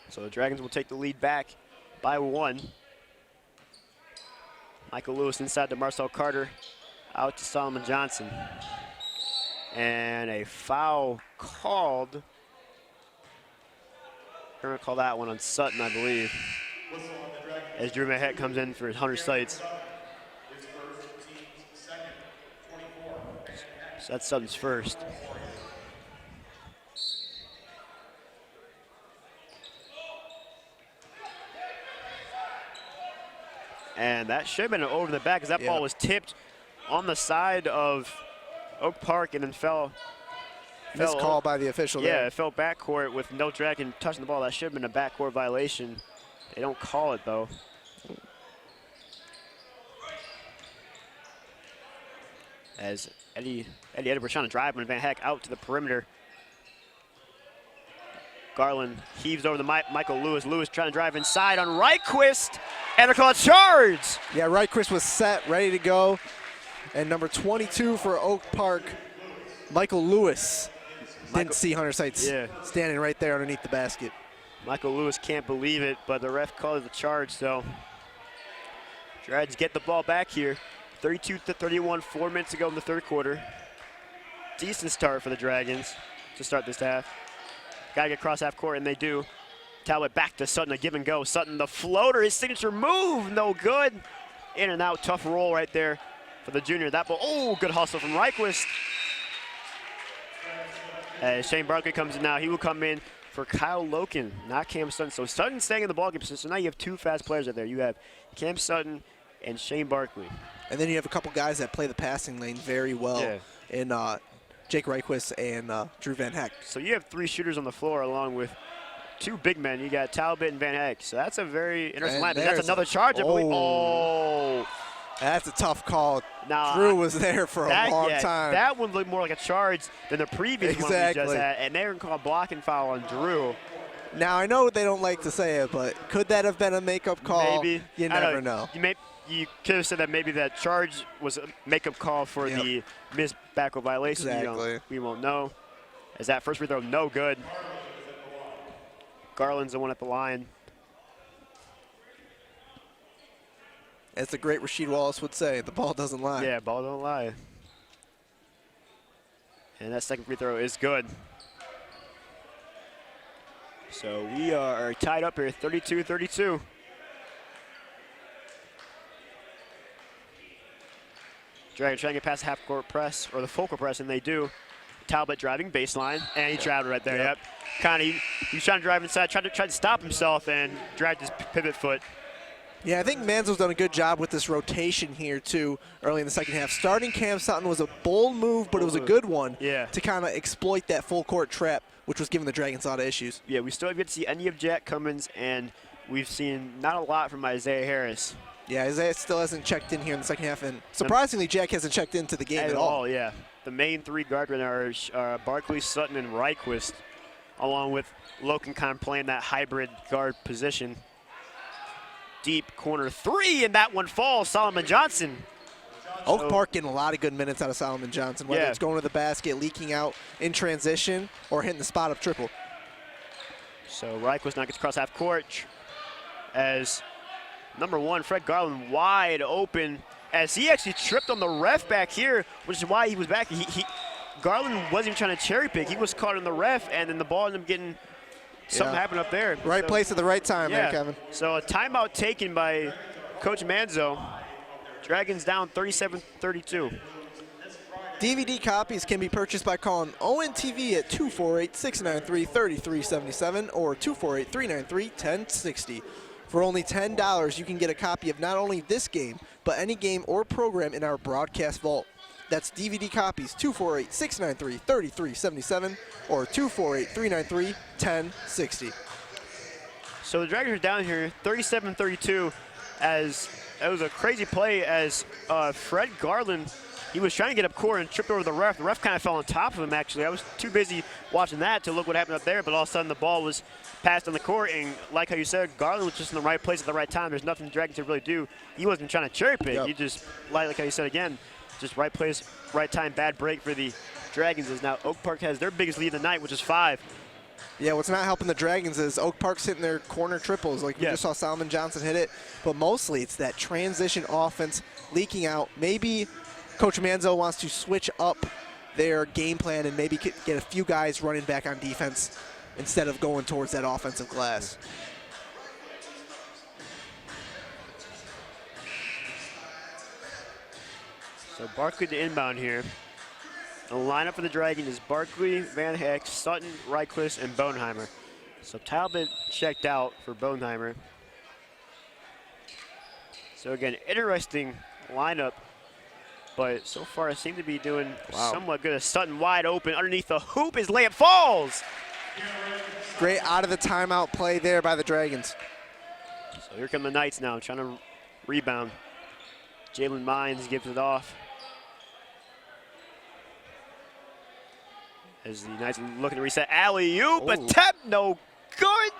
So the Dragons will take the lead back by 1. Michael Lewis inside to Marcel Carter. Out to Solomon Johnson. And a foul called. We're going to call that one on Sutton, I believe. As Drew Mahet comes in for Hunter Sights. So that's Sutton's first. And that should have been over the back, because that ball was tipped on the side of Oak Park and then fell. Missed call by the official there. Yeah, it fell backcourt with no Dragon touching the ball. That should have been a backcourt violation. They don't call it, though. As Eddie Edwards trying to drive when Van Heck out to the perimeter. Garland heaves over the Michael Lewis. Lewis trying to drive inside on Reichquist, and they're called charge. Yeah, Reichquist was set, ready to go. And number 22 for Oak Park, Michael Lewis. Didn't see Hunter Sights standing right there underneath the basket. Michael Lewis can't believe it, but the ref called it the charge, so Dragons get the ball back here. 32-31, 4 minutes ago in the third quarter. Decent start for the Dragons to start this half. Gotta get across half court, and they do. Talbot back to Sutton, a give and go. Sutton, the floater, his signature move, no good. In and out, tough roll right there for the junior. That ball, oh, good hustle from Reichquist. As Shane Barkley comes in now, he will come in for Kyle Loken, not Cam Sutton. So Sutton staying in the ballgame position. So now you have 2 fast players out there. You have Cam Sutton and Shane Barkley. And then you have a couple guys that play the passing lane very well in Jake Reichquist and Drew Van Heck. So you have 3 shooters on the floor along with 2 big men. You got Talbot and Van Heck. So that's a very interesting lineup. That's another charge, I believe. Oh. That's a tough call. Now, Drew was there for a long time. That one looked more like a charge than the previous one we just had. And they were called a blocking foul on Drew. Now, I know they don't like to say it, but could that have been a makeup call? Maybe. You never know. You could have said that maybe that charge was a makeup call for the missed backcourt violation. Exactly. We won't know. As that first free throw, no good. Garland's the one at the line. As the great Rasheed Wallace would say, the ball doesn't lie. Yeah, ball don't lie. And that second free throw is good. So we are tied up here, 32-32. Dragons trying to get past the half-court press, or the full-court press, and they do. Talbot driving baseline, and he traveled right there, yep. Kind of, he was trying to drive inside, tried to stop himself, and dragged his pivot foot. Yeah, I think Manzo's done a good job with this rotation here, too, early in the second half. Starting Cam Sutton was a bold move, but it was a good one to kind of exploit that full-court trap, which was giving the Dragons a lot of issues. Yeah, we still have yet to see any of Jack Cummins, and we've seen not a lot from Isaiah Harris. Yeah, Isaiah still hasn't checked in here in the second half, and surprisingly, Jack hasn't checked into the game at all. Yeah. The main 3 guardsmen are Barkley, Sutton, and Reichquist, along with Lokenkine playing that hybrid guard position. Deep corner 3, and that one falls. Solomon Johnson. Oak Park getting a lot of good minutes out of Solomon Johnson, whether it's going to the basket, leaking out in transition, or hitting the spot-up triple. So Reichquist now gets across half court as number 1, Fred Garland, wide open, as he actually tripped on the ref back here, which is why he was back. Garland wasn't even trying to cherry pick. He was caught in the ref, and then the ball ended up getting something happened up there. Right place at the right time there, Kevin. So a timeout taken by Coach Manzo. Dragons down 37-32. DVD copies can be purchased by calling ONTV at 248-693-3377 or 248-393-1060. For only $10, you can get a copy of not only this game, but any game or program in our broadcast vault. That's DVD copies, 248-693-3377 or 248-393-1060. So the Dragons are down here 37-32 as a crazy play as Fred Garland, he was trying to get up court and tripped over the ref. The ref kind of fell on top of him, actually. I was too busy watching that to look what happened up there, but all of a sudden the ball was passed on the court, and like how you said, Garland was just in the right place at the right time. There's nothing the Dragons could really do. He wasn't trying to cherry pick. Yep. He just, like how you said again, just right place, right time, bad break for the Dragons. As now Oak Park has their biggest lead of the night, which is 5. Yeah, what's not helping the Dragons is Oak Park's hitting their corner triples. Like we just saw Solomon Johnson hit it. But mostly it's that transition offense leaking out. Maybe Coach Manzo wants to switch up their game plan and maybe get a few guys running back on defense instead of going towards that offensive glass. So Barkley to inbound here. The lineup for the Dragons is Barkley, Van Heck, Sutton, Reichquist, and Boneheimer. So Talbot checked out for Boneheimer. So again, interesting lineup, but so far it seemed to be doing somewhat good. Sutton wide open underneath the hoop. His layup falls. Great out of the timeout play there by the Dragons. So here come the Knights now, trying to rebound. Jalen Mines gives it off. As the Knights looking to reset. Alley-oop, attempt, no good.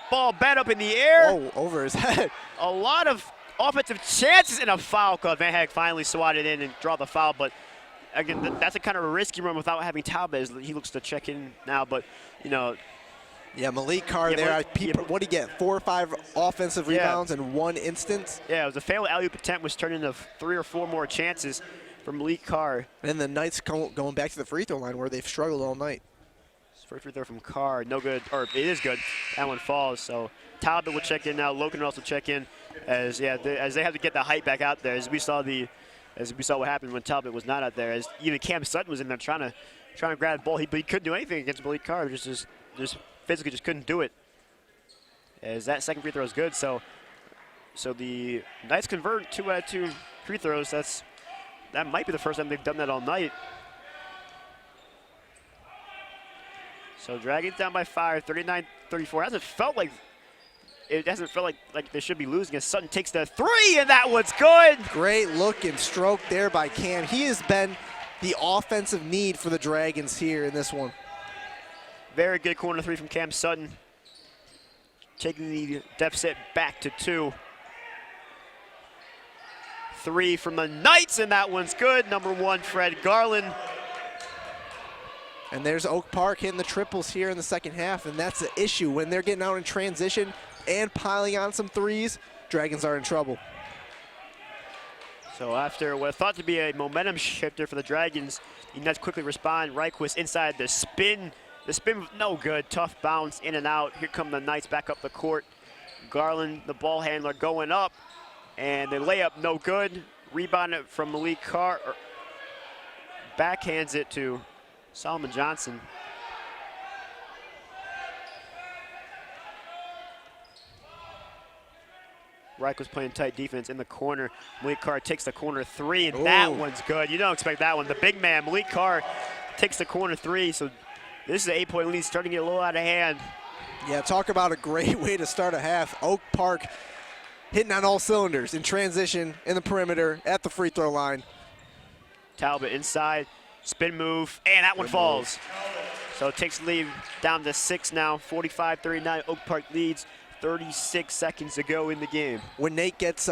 Ball bat up in the air. Oh, over his head. A lot of offensive chances and a foul call. Van Hag finally swatted in and draw the foul, but again, that's a kind of a risky run without having Talbot as he looks to check in now, but you know. Yeah, Malik Carr there. What did he get? 4 or 5 offensive rebounds in 1 instance? Yeah, it was a failed alley-oop attempt, was turned into 3 or 4 more chances for Malik Carr. And the Knights going back to the free throw line where they've struggled all night. First free throw from Carr, no good, or it is good. That one falls, so Talbot will check in now. Logan will also check in as they have to get the height back out there. As we saw what happened when Talbot was not out there. As even Cam Sutton was in there trying to grab the ball, but he couldn't do anything against Malik Carr. Just physically just couldn't do it. As that second free throw is good, so the Knights convert 2 out of 2 free throws. That might be the first time they've done that all night. So Dragons down by 5, 39-34. It hasn't felt like they should be losing as Sutton takes the 3, and that one's good. Great look and stroke there by Cam. He has been the offensive need for the Dragons here in this one. Very good corner 3 from Cam Sutton. Taking the deficit back to 2. 3 from the Knights, and that one's good. Number 1, Fred Garland. And there's Oak Park hitting the triples here in the second half, and that's the issue. When they're getting out in transition and piling on some threes, Dragons are in trouble. So after what thought to be a momentum shifter for the Dragons, the Nets quickly respond. Reichquist inside the spin. The spin was no good. Tough bounce in and out. Here come the Knights back up the court. Garland, the ball handler, going up. And the layup, no good. Rebound it from Malik Carr. Backhands it to Solomon Johnson. Reich was playing tight defense in the corner. Malik Carr takes the corner 3, and that one's good. You don't expect that one. The big man, Malik Carr, takes the corner 3. So this is an 8-point lead, starting to get a little out of hand. Yeah, talk about a great way to start a half. Oak Park hitting on all cylinders in transition, in the perimeter, at the free throw line. Talbot inside, spin move, and that one falls. So it takes the lead down to 6 now, 45-39. Oak Park leads, 36 seconds to go in the game. When Nate gets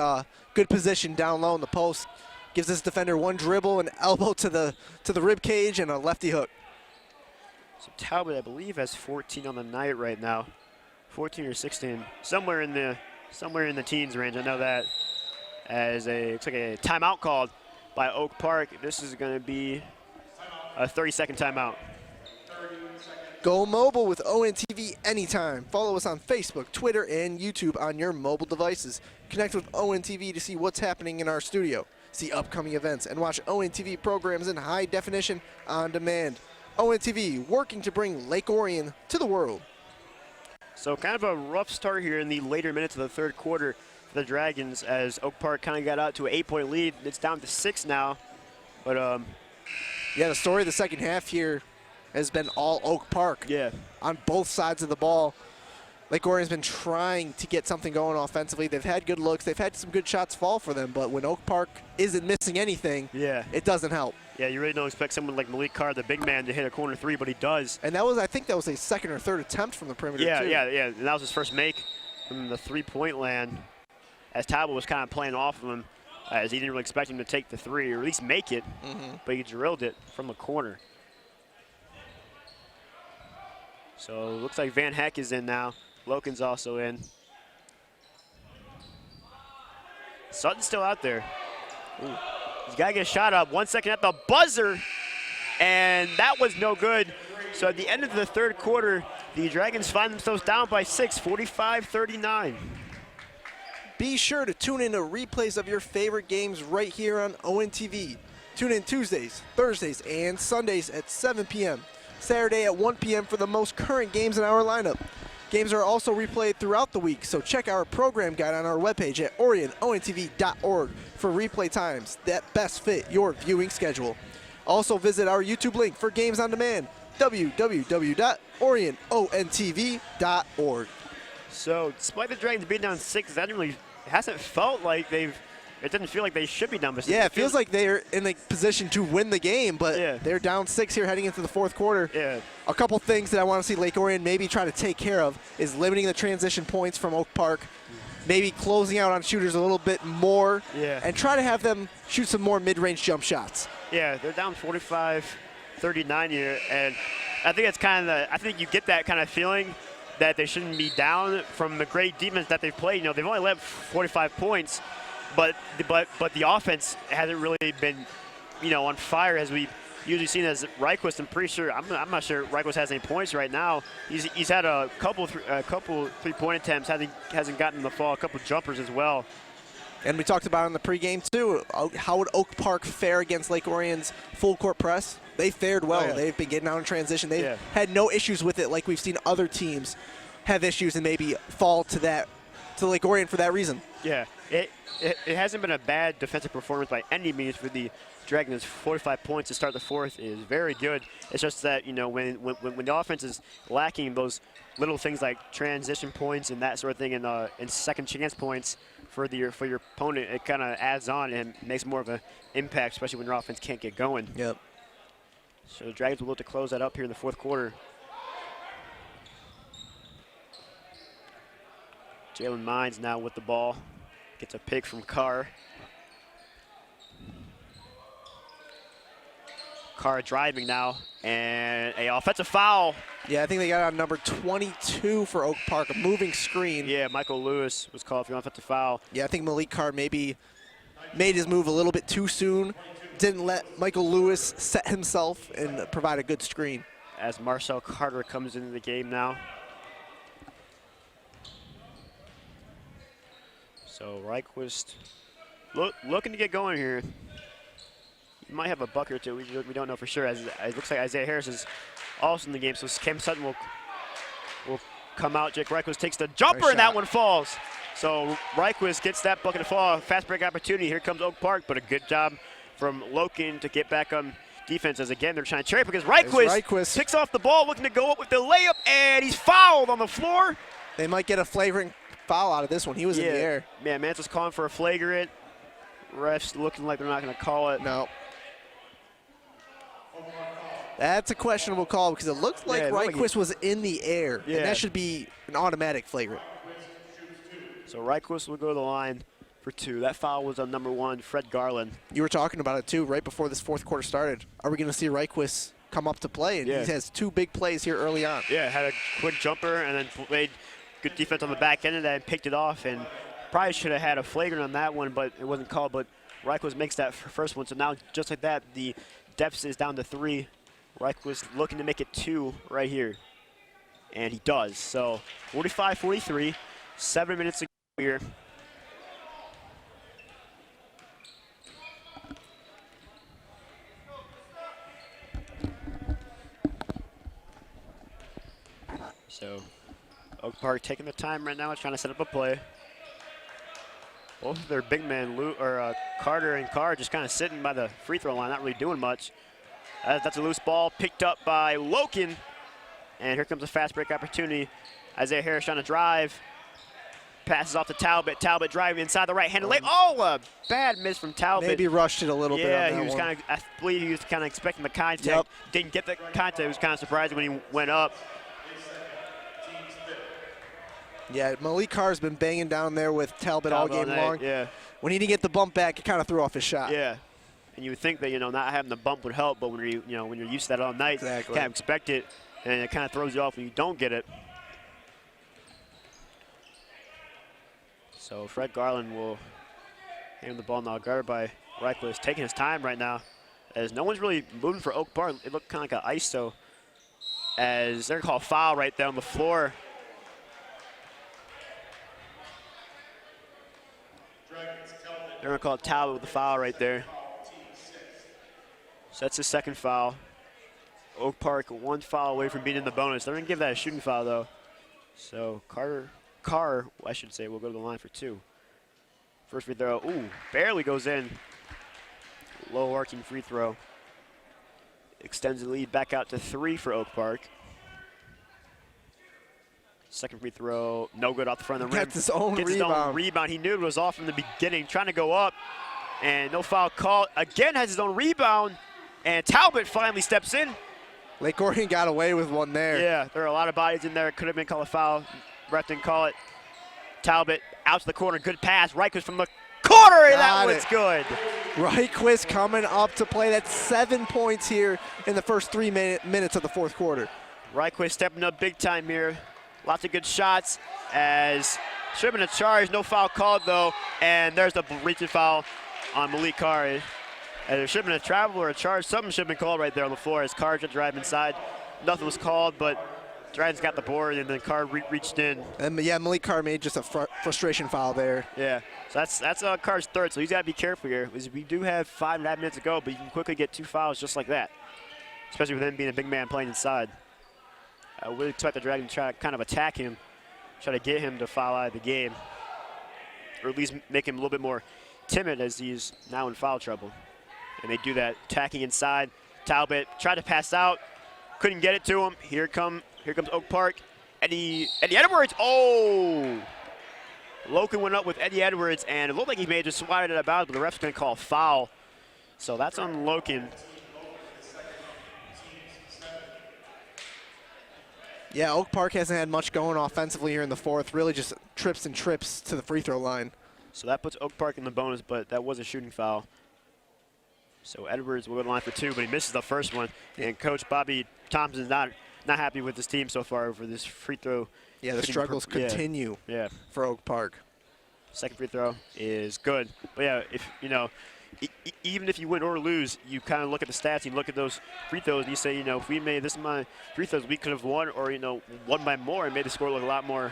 good position down low in the post, gives his defender one dribble, an elbow to the rib cage, and a lefty hook. So Talbot, I believe, has 14 on the night right now, 14 or 16, somewhere in the teens range. I know that. As looks like a timeout called by Oak Park. This is going to be a 30-second timeout. Go mobile with ONTV anytime. Follow us on Facebook, Twitter, and YouTube on your mobile devices. Connect with ONTV to see what's happening in our studio, see upcoming events, and watch ONTV programs in high definition on demand. ONTV, working to bring Lake Orion to the world. So kind of a rough start here in the later minutes of the third quarter for the Dragons as Oak Park kind of got out to an 8-point lead. It's down to 6 now. But yeah, the story of the second half here has been all Oak Park. Yeah. On both sides of the ball. Lake Orion's been trying to get something going offensively. They've had good looks. They've had some good shots fall for them, but when Oak Park isn't missing anything, it doesn't help. Yeah, you really don't expect someone like Malik Carr, the big man, to hit a corner three, but he does. And that was, I think that was a second or third attempt from the perimeter, too. Yeah. And that was his first make from the three-point land, as Talbot was kind of playing off of him, as he didn't really expect him to take the three, or at least make it, but he drilled it from the corner. So it looks like Van Heck is in now. Loken's also in. Sutton's still out there. Ooh. He's got to get a shot up. 1 second at the buzzer, and that was no good. So at the end of the third quarter, the Dragons find themselves down by 6, 45-39. Be sure to tune in to replays of your favorite games right here on ONTV. Tune in Tuesdays, Thursdays, and Sundays at 7 p.m. Saturday at 1 p.m. for the most current games in our lineup. Games are also replayed throughout the week, so check our program guide on our webpage at orionontv.org for replay times that best fit your viewing schedule. Also visit our YouTube link for games on demand, www.orionontv.org. So despite the Dragons being down 6, that hasn't felt like it didn't feel like they should be down by 6. Yeah, it feels like they're in a position to win the game, but they're down 6 here heading into the fourth quarter. Yeah. A couple things that I want to see Lake Orion maybe try to take care of is limiting the transition points from Oak Park, maybe closing out on shooters a little bit more, and try to have them shoot some more mid-range jump shots. Yeah, they're down 45-39 here, and I think it's I think you get that kind of feeling that they shouldn't be down from the great defense that they've played. You know, they've only let 45 points. But the offense hasn't really been, on fire as we've usually seen as Reichwist. I'm pretty sure I'm not sure Reichwist has any points right now. He's had a couple three-point attempts. Hasn't gotten the fall. A couple jumpers as well. And we talked about in the pregame too. How would Oak Park fare against Lake Orion's full court press? They fared well. Oh, yeah. They've been getting out in transition. They've had no issues with it, like we've seen other teams have issues and maybe fall to Lake Orion for that reason. Yeah. It hasn't been a bad defensive performance by any means for the Dragons. 45 points to start the fourth is very good. It's just that, when the offense is lacking those little things like transition points and that sort of thing and second chance points for your opponent, it kind of adds on and makes more of an impact, especially when your offense can't get going. Yep. So the Dragons will look to close that up here in the fourth quarter. Jalen Mines now with the ball. Gets a pick from Carr. Carr driving now, and an offensive foul. Yeah, I think they got on number 22 for Oak Park, a moving screen. Yeah, Michael Lewis was called for an offensive foul. Yeah, I think Malik Carr maybe made his move a little bit too soon. Didn't let Michael Lewis set himself and provide a good screen. As Marcel Carter comes into the game now. So Reichwist looking to get going here. He might have a bucket or two. We don't know for sure. As it looks like Isaiah Harris is also in the game, so Cam Sutton will come out. Jake Reichwist takes the jumper, and that one falls. So Reichwist gets that bucket to fall. Fast break opportunity. Here comes Oak Park, but a good job from Loken to get back on defense. As again, they're trying to cherry because Reichwist picks off the ball, looking to go up with the layup, and he's fouled on the floor. They might get a flagrant foul out of this one. He was in the air. Man, Mansa's calling for a flagrant. Refs looking like they're not going to call it. No. That's a questionable call because it looks like Reichwist was in the air, and that should be an automatic flagrant. So Reichwist will go to the line for 2. That foul was on number 1, Fred Garland. You were talking about it too right before this fourth quarter started. Are we going to see Reichwist come up to play? And he has 2 big plays here early on. Yeah, had a quick jumper and then played good defense on the back end of that and picked it off, and probably should have had a flagrant on that one, but it wasn't called. But Reichwist makes that first one. So now, just like that, the deficit is down to 3. Reichwist looking to make it 2 right here, and he does. So 45-43, 7 minutes to go here. So Oak Park taking the time right now, trying to set up a play. Both of their big men, Carter and Carr, just kind of sitting by the free throw line, not really doing much. That's a loose ball picked up by Loken. And here comes a fast break opportunity. Isaiah Harris trying to drive. Passes off to Talbot. Talbot driving inside the right-handed lane. Oh, a bad miss from Talbot. Maybe rushed it a little bit on that he was one. kind of, I believe he was kind of expecting the contact. Yep. Didn't get the contact. It was kind of surprising when he went up. Yeah, Malik Carr's been banging down there with Talbot all game long. Yeah. When he didn't get the bump back, it kind of threw off his shot. Yeah. And you would think that, not having the bump would help, but when when you're used to that all night, Exactly. you kind of expect it, and it kind of throws you off when you don't get it. So Fred Garland will hand the ball now, guarded by Reichler, taking his time right now, as no one's really moving for Oak Park. It looked kind of like an ISO, as they're going to call a foul right there on the floor. They're going to call Talbot with the foul right there. So that's his second foul. Oak Park one foul away from being in the bonus. They're going to give that a shooting foul, though. So Carr, I should say, will go to the line for 2. First free throw, barely goes in. Low arcing free throw. Extends the lead back out to 3 for Oak Park. Second free throw, no good off the front of the rim. Gets his own Gets rebound. his own rebound. He knew it was off from the beginning, trying to go up, and no foul called. Again has his own rebound, and Talbot finally steps in. Lake Orion got away with one there. Yeah, there are a lot of bodies in there. It could have been called a foul. Ref didn't call it. Talbot out to the corner, good pass. Reichers from the corner, and that one's good. Reichquist coming up to play. That's 7 points here in the first 3 minutes of the fourth quarter. Reichquist stepping up big time here. Lots of good shots, as should have been a charge. No foul called, though, and there's the reaching foul on Malik Carr. And there should have been a travel or a charge. Something should have been called right there on the floor as Carr just drive inside. Nothing was called, but Dragons got the board, and then Carr reached in. And yeah, Malik Carr made just a frustration foul there. Yeah, so that's Carr's third, so he's got to be careful here. We do have 5.5 minutes to go, but you can quickly get 2 fouls just like that, especially with him being a big man playing inside. I would expect the Dragons to try to kind of attack him, try to get him to foul out of the game, or at least make him a little bit more timid as he's now in foul trouble. And they do that, attacking inside. Talbot tried to pass out, couldn't get it to him. Here comes Oak Park. Eddie Edwards. Oh! Loken went up with Eddie Edwards, and it looked like he may have just swatted it about, but the ref's going to call a foul. So that's on Loken. Yeah, Oak Park hasn't had much going offensively here in the fourth. Really just trips and trips to the free throw line. So that puts Oak Park in the bonus, but that was a shooting foul. So Edwards will go to the line for 2, but he misses the first one. And Coach Bobby Thompson's not happy with his team so far for this free throw. Yeah, the struggles continue for Oak Park. Second free throw is good. But yeah, if even if you win or lose, you kind of look at the stats, you look at those free throws, and you say, if we made this amount of free throws, we could have won, or won by more and made the score look a lot more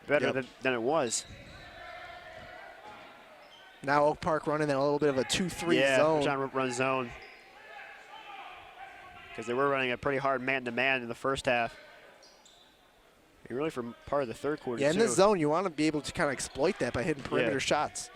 better than it was. Now Oak Park running in a little bit of a 2-3 zone. Yeah, trying to run zone, because they were running a pretty hard man-to-man in the first half. And really for part of the third quarter, in this zone, you want to be able to kind of exploit that by hitting perimeter shots.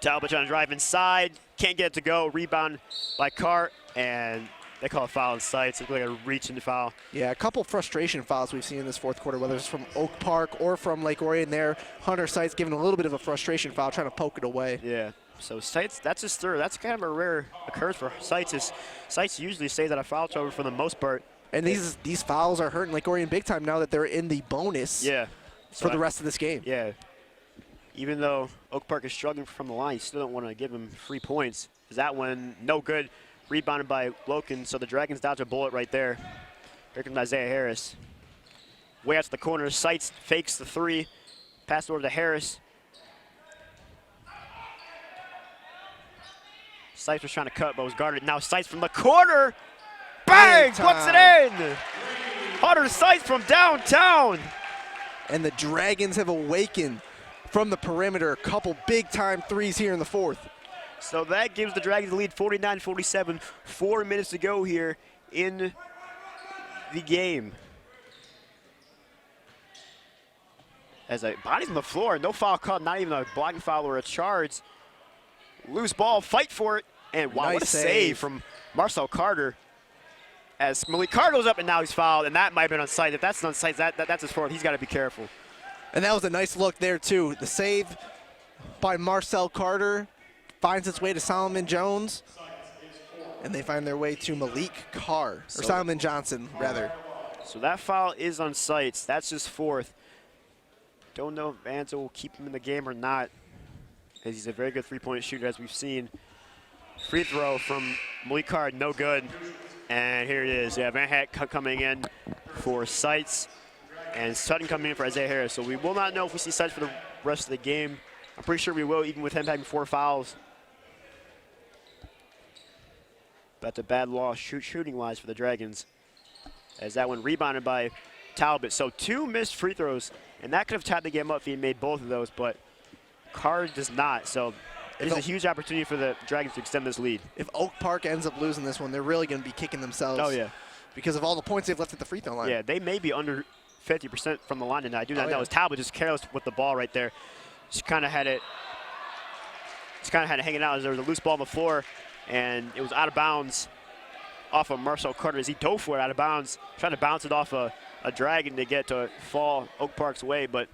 Talbot trying to drive inside, can't get it to go. Rebound by Carr, and they call a foul in sight. So it's like a reaching foul. Yeah, a couple frustration fouls we've seen in this fourth quarter, whether it's from Oak Park or from Lake Orion there. Hunter Seitz giving a little bit of a frustration foul, trying to poke it away. Yeah, so Seitz, that's his third. That's kind of a rare occurrence for Seitz. Seitz usually stays out of foul trouble for the most part. And these fouls are hurting Lake Orion big time now that they're in the bonus for the rest of this game. Yeah. Even though Oak Park is struggling from the line, you still don't want to give him 3 points. That one, no good. Rebounded by Loken, so the Dragons dodge a bullet right there. Here comes Isaiah Harris. Way out to the corner, Seitz fakes the 3. Pass over to Harris. Seitz was trying to cut, but was guarded. Now Seitz from the corner. Bang! Puts it in! Hunter Seitz from downtown. And the Dragons have awakened from the perimeter. A couple big-time threes here in the fourth. So that gives the Dragons the lead 49-47. 4 minutes to go here in the game. As a body's on the floor, no foul called, not even a blocking foul or a charge. Loose ball, fight for it. And wow, nice what a save from Marcel Carter. as Malik Carr goes up, and now he's fouled, and that might have been onside. If that's onside, that's his fourth. He's got to be careful. And that was a nice look there, too. The save by Marcel Carter finds its way to Solomon Jones, and they find their way to Malik Carr, or Solomon Johnson, rather. So that foul is on sights. That's his fourth. Don't know if Vanzo will keep him in the game or not, as he's a very good three-point shooter, as we've seen. Free throw from Malik Carr, no good. And here it is. Yeah, Van Heck coming in for Sights, and Sutton coming in for Isaiah Harris. So we will not know if we see Sights for the rest of the game. I'm pretty sure we will, even with him having 4 fouls. That's a bad loss shooting-wise for the Dragons, as that one rebounded by Talbot. So 2 missed free throws, and that could have tied the game up if he made both of those, but Carr does not. So it's a huge opportunity for the Dragons to extend this lead. If Oak Park ends up losing this one, they're really going to be kicking themselves. Oh, yeah. Because of all the points they've left at the free throw line. Yeah, they may be under 50% from the line tonight. I do not know. As Talbot just careless with the ball right there. Just kind of had it hanging out as there was a loose ball on the floor, and it was out of bounds off of Marcel Carter as he dove for it out of bounds, trying to bounce it off a Dragon to get to fall Oak Park's way, but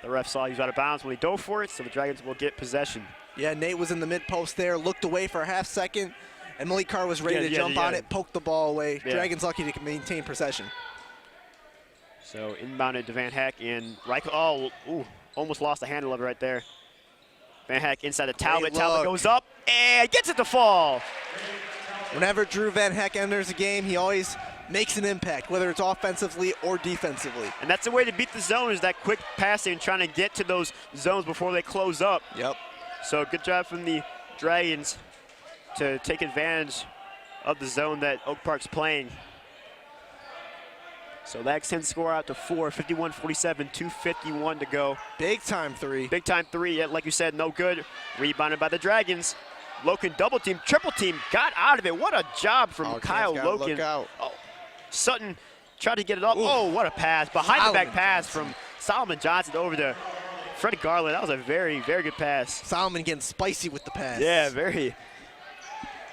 the ref saw he was out of bounds when he dove for it, so the Dragons will get possession. Yeah, Nate was in the mid-post there, looked away for a half second, and Malik Carr was ready to jump on it, poked the ball away. Yeah. Dragons lucky to maintain possession. So inbounded to Van Heck, and almost lost the handle of it right there. Van Heck inside the Talbot. Talbot goes up and gets it to fall. Whenever Drew Van Heck enters the game, he always makes an impact, whether it's offensively or defensively. And that's the way to beat the zone, is that quick passing, trying to get to those zones before they close up. Yep. So good job from the Dragons to take advantage of the zone that Oak Park's playing. So that extends the score out to 4, 51-47, 2:51 to go. Big time three. Big time three, like you said, no good. Rebounded by the Dragons. Loken double team, triple team, got out of it. What a job from Kyle Loken. Look out. Oh, Sutton tried to get it up. Ooh. Oh, what a pass. Behind the back pass from Solomon Johnson over to Freddie Garland. That was a very, very good pass. Solomon getting spicy with the pass. Yeah, very.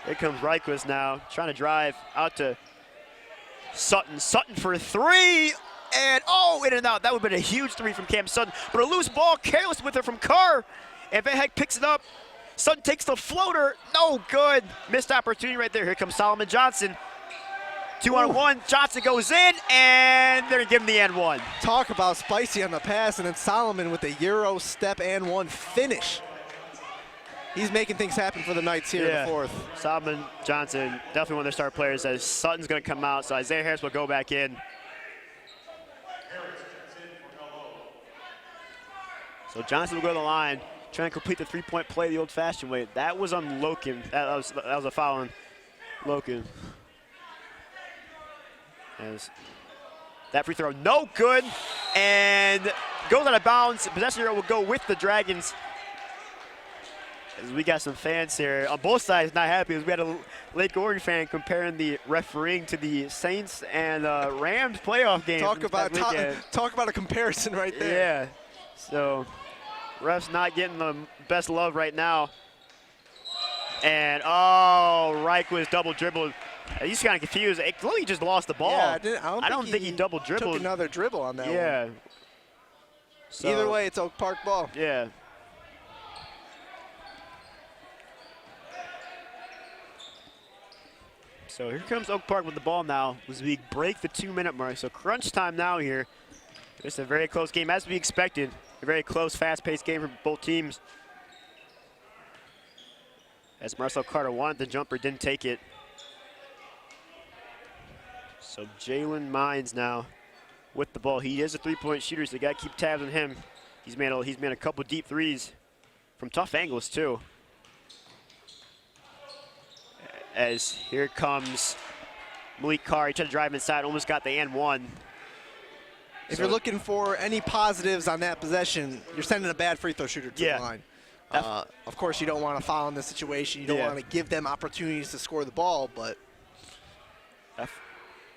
Here comes Reichwitz now, trying to drive out to Sutton. Sutton for 3, and in and out. That would have been a huge 3 from Cam Sutton, but a loose ball, careless with it from Carr, and Van Heck picks it up. Sutton takes the floater, no good. Missed opportunity right there. Here comes Solomon Johnson. 2-on-1, Johnson goes in, and they're gonna give him the and one. Talk about spicy on the pass, and then Solomon with a Euro step and one finish. He's making things happen for the Knights here in the fourth. Solomon Johnson, definitely one of their star players, as Sutton's gonna come out, so Isaiah Harris will go back in. So Johnson will go to the line, trying to complete the three-point play the old-fashioned way. That was on Loken. That was a foul on Loken. As that free throw, no good, and goes out of bounds. Possession arrow will go with the Dragons. As we got some fans here on both sides not happy, as we had a Lake Orion fan comparing the refereeing to the Saints and Rams playoff game. Talk about a comparison right there. Yeah, so refs not getting the best love right now. And Reich was double dribbled. He's kind of confused. He just lost the ball. Yeah, I don't think he double dribbled. Took another dribble on that one. Yeah. So, either way, it's Oak Park ball. Yeah. So here comes Oak Park with the ball now as we break the 2-minute mark. So crunch time now here. It's a very close game, as we expected. A very close, fast-paced game for both teams. As Marcel Carter wanted the jumper, didn't take it. So Jalen Mines now with the ball. He is a three-point shooter, so you got to keep tabs on him. He's made a couple deep threes from tough angles too. As here comes Malik Carr. He tried to drive inside, almost got the and one. If you're looking for any positives on that possession, you're sending a bad free throw shooter to the line. Of course, you don't want to foul in this situation. You don't want to give them opportunities to score the ball, but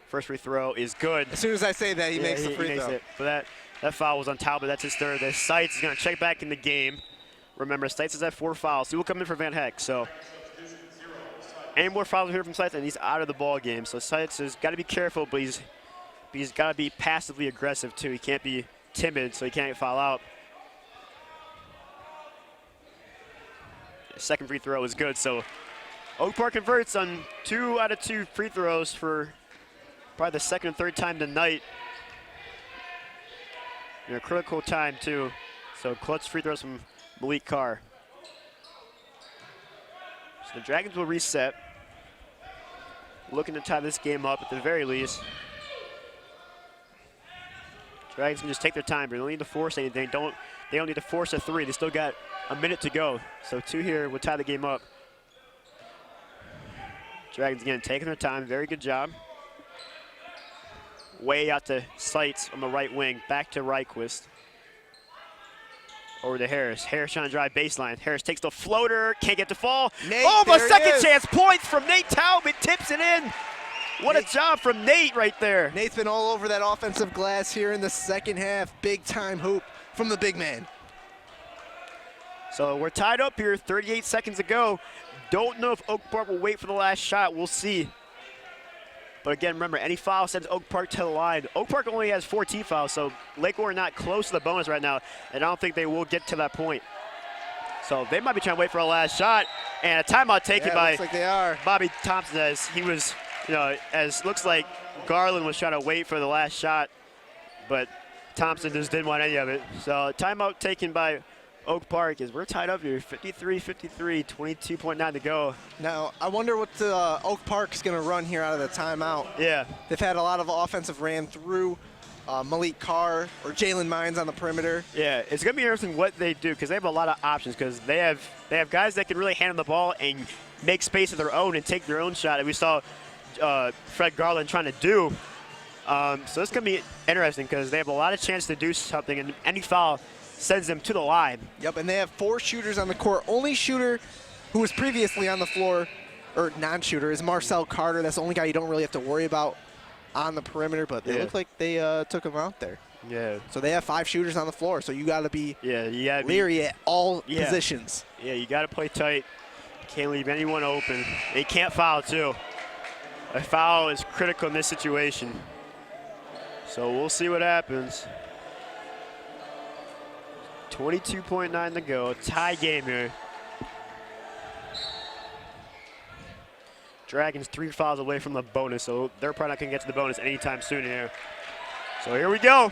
first free throw is good. As soon as I say that, he makes the free throw. But that foul was on Talbot. That's his third. The Sights is going to check back in the game. Remember, Sights is at 4 fouls. So he will come in for Van Heck. So, any more fouls here from Sites, and he's out of the ball game. So Sites has got to be careful, but he's got to be passively aggressive too. He can't be timid, so he can't foul out. The second free throw is good, so Oak Park converts on 2 out of 2 free throws for probably the second and third time tonight. In a critical time too. So clutch free throws from Malik Carr. So the Dragons will reset. Looking to tie this game up at the very least. Dragons can just take their time. They don't need to force anything. They don't need to force a 3. They still got a minute to go. So 2 here will tie the game up. Dragons again taking their time. Very good job. Way out to Sites on the right wing. Back to Ryquist. Over to Harris. Harris trying to drive baseline. Harris takes the floater. Can't get to fall. Nate, oh, a second is. chance. Points from Nate Talbot. Tips it in. What a job from Nate right there. Nate's been all over that offensive glass here in the second half. Big time hoop from the big man. So we're tied up here. 38 seconds to go. Don't know if Oak Park will wait for the last shot. We'll see. But again, remember, any foul sends Oak Park to the line. Oak Park only has 14 fouls, so Lake Orion not close to the bonus right now, and I don't think they will get to that point. So they might be trying to wait for a last shot, and a timeout taken by looks like they are. Bobby Thompson, as he was, as looks like Garland was trying to wait for the last shot, but Thompson just didn't want any of it. So timeout taken by Oak Park as we're tied up here, 53-53, 22.9 to go. Now, I wonder what Oak Park's going to run here out of the timeout. Yeah. They've had a lot of offensive ran through Malik Carr or Jalen Mines on the perimeter. Yeah, it's going to be interesting what they do because they have a lot of options because they have guys that can really handle the ball and make space of their own and take their own shot. And we saw Fred Garland trying to do. So it's going to be interesting because they have a lot of chance to do something, and any foul sends them to the line. Yep, and they have 4 shooters on the court. Only shooter who was previously on the floor, or non-shooter, is Marcel Carter. That's the only guy you don't really have to worry about on the perimeter, but they look like they took him out there. Yeah. So they have 5 shooters on the floor, so you got to be you leery at all positions. Yeah, you got to play tight. Can't leave anyone open. They can't foul, too. A foul is critical in this situation. So we'll see what happens. 22.9 to go. Tie game here. Dragons 3 fouls away from the bonus, so they're probably not going to get to the bonus anytime soon here. So here we go.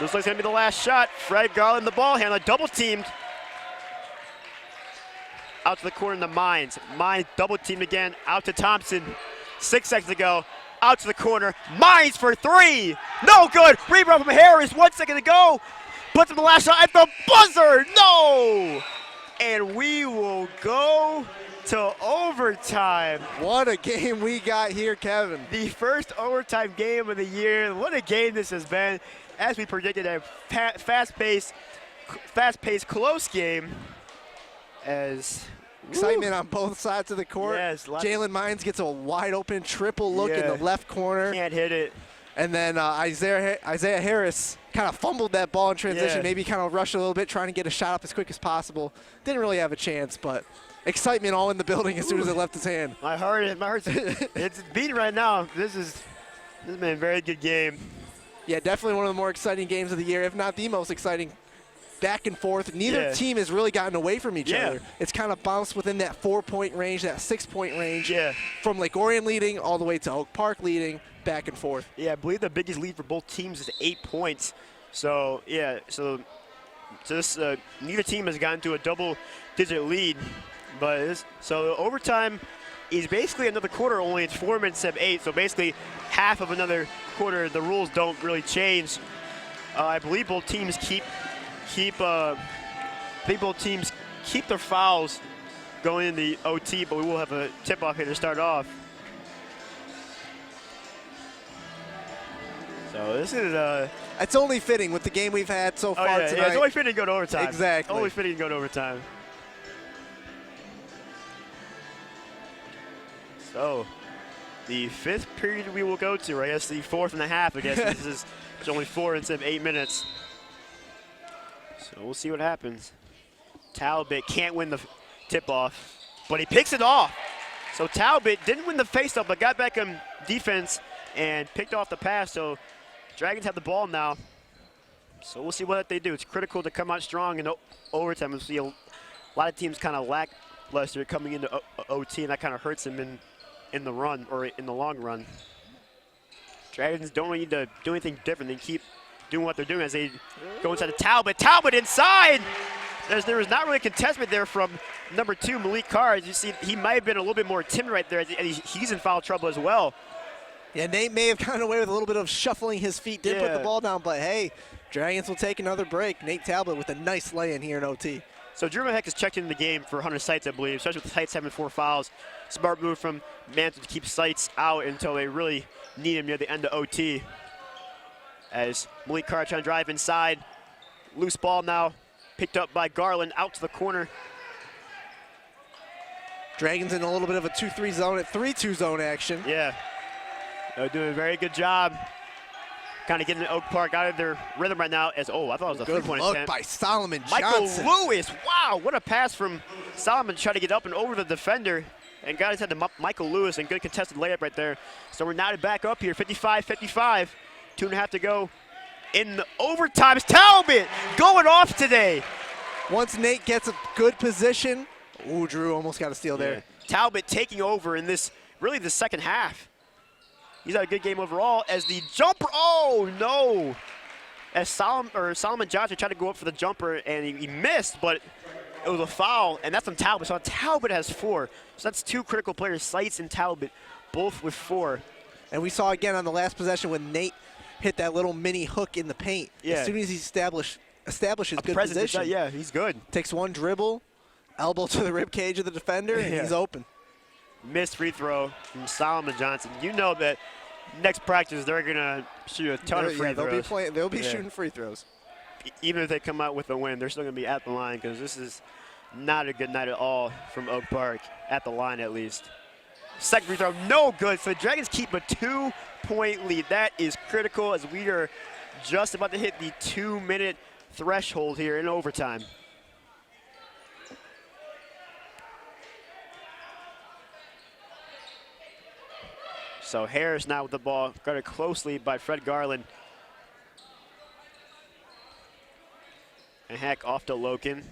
Looks like it's going to be the last shot. Fred Garland, the ball handler, double teamed. Out to the corner to Mines. Mines double teamed again. Out to Thompson. 6 seconds to go. Out to the corner. Mines for 3. No good. Rebound from Harris. 1 second to go. Puts him the last shot at the buzzer. No. And we will go to overtime. What a game we got here, Kevin. The first overtime game of the year. What a game this has been. As we predicted, a fast-paced, close game. As excitement on both sides of the court. Yes, Jalen Mines gets a wide-open triple look in the left corner. Can't hit it. And then Isaiah Harris kind of fumbled that ball in transition, maybe kind of rushed a little bit, trying to get a shot up as quick as possible. Didn't really have a chance, but excitement all in the building as soon as it left his hand. My heart's it's beating right now. This has been a very good game. Yeah, definitely one of the more exciting games of the year, if not the most exciting. Back and forth. Neither team has really gotten away from each other. It's kind of bounced within that 4-point range, that 6-point range. From Lake Orion leading all the way to Oak Park leading, back and forth. Yeah, I believe the biggest lead for both teams is 8 points. So, so this, neither team has gotten to a double-digit lead. But so overtime is basically another quarter only. It's 4 minutes of 8, so basically half of another quarter. The rules don't really change. I believe both teams keep their fouls going in the OT, but we will have a tip-off here to start off. So this is it's only fitting with the game we've had so far tonight. Yeah, it's only fitting to go to overtime. Exactly. Only fitting to go to overtime. So the 5th period we will go to, I guess the 4th and a half, I guess. It's only 4 instead of 8 minutes. So we'll see what happens. Talbot can't win the tip-off, but he picks it off. So Talbot didn't win the faceoff, but got back in defense and picked off the pass. So Dragons have the ball now. So we'll see what they do. It's critical to come out strong in overtime. We'll see a lot of teams kind of lackluster coming into OT, and that kind of hurts them in the run or in the long run. Dragons don't need to do anything different. They keep doing what they're doing as they go inside the Talbot. Talbot inside! There was not really a contestment there from number 2, Malik Carr. As you see, he might have been a little bit more timid right there, and he's in foul trouble as well. Yeah, Nate may have gotten away with a little bit of shuffling his feet, did put the ball down, but hey, Dragons will take another break. Nate Talbot with a nice lay-in here in OT. So Drew Mahek has checked into the game for Hunter Seitz, I believe, especially with Seitz having 4 fouls. Smart move from Manson to keep Seitz out until they really need him near the end of OT. As Malik Carr trying to drive inside. Loose ball now. Picked up by Garland out to the corner. Dragons in a little bit of a 2-3 zone at 3-2 zone action. Yeah. They're doing a very good job kind of getting Oak Park out of their rhythm right now. As I thought it was a three-point attempt. By Solomon Michael Johnson. Lewis, wow, what a pass from Solomon, trying to get up and over the defender. And got his head to Michael Lewis, and good contested layup right there. So we're now back up here, 55-55. 2.5 to go in the overtime. Talbot going off today. Once Nate gets a good position, ooh, Drew almost got a steal there. Talbot taking over in this, really the second half. He's had a good game overall as the jumper, oh no! As Solomon Johnson tried to go up for the jumper and he missed, but it was a foul, and that's on Talbot. So Talbot has 4. So that's 2 critical players, Seitz and Talbot, both with 4. And we saw again on the last possession when Nate hit that little mini hook in the paint. Yeah. As soon as he establishes good presence, position. yeah, he's good. Takes one dribble, elbow to the rib cage of the defender, and he's open. Missed free throw from Solomon Johnson. You know that next practice they're going to shoot a ton of free throws. They'll be shooting free throws. Even if they come out with a win, they're still going to be at the line because this is not a good night at all from Oak Park, at the line at least. Second free throw, no good. So the Dragons keep a 2-point lead. That is critical as we are just about to hit the 2-minute threshold here in overtime. So Harris now with the ball, guarded closely by Fred Garland. And Heck off to Loken.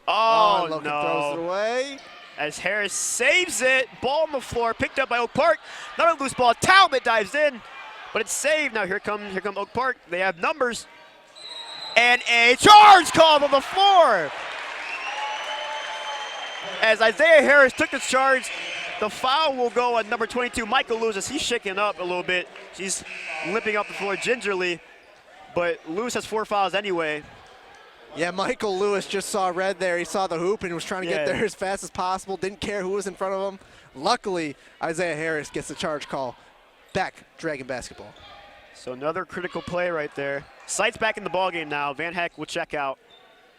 Oh, Loken no. throws it away. As Harris saves it, ball on the floor, picked up by Oak Park. Another loose ball, Talbot dives in, but it's saved. Now here come Oak Park. They have numbers. And a charge called on the floor. As Isaiah Harris took the charge, the foul will go on number 22, Michael Lewis, as he's shaking up a little bit. He's limping up the floor gingerly, but Lewis has 4 fouls anyway. Yeah, Michael Lewis just saw red there. He saw the hoop and was trying to get there as fast as possible. Didn't care who was in front of him. Luckily, Isaiah Harris gets the charge call. Back, Dragon basketball. So another critical play right there. Seitz back in the ballgame now. Van Heck will check out.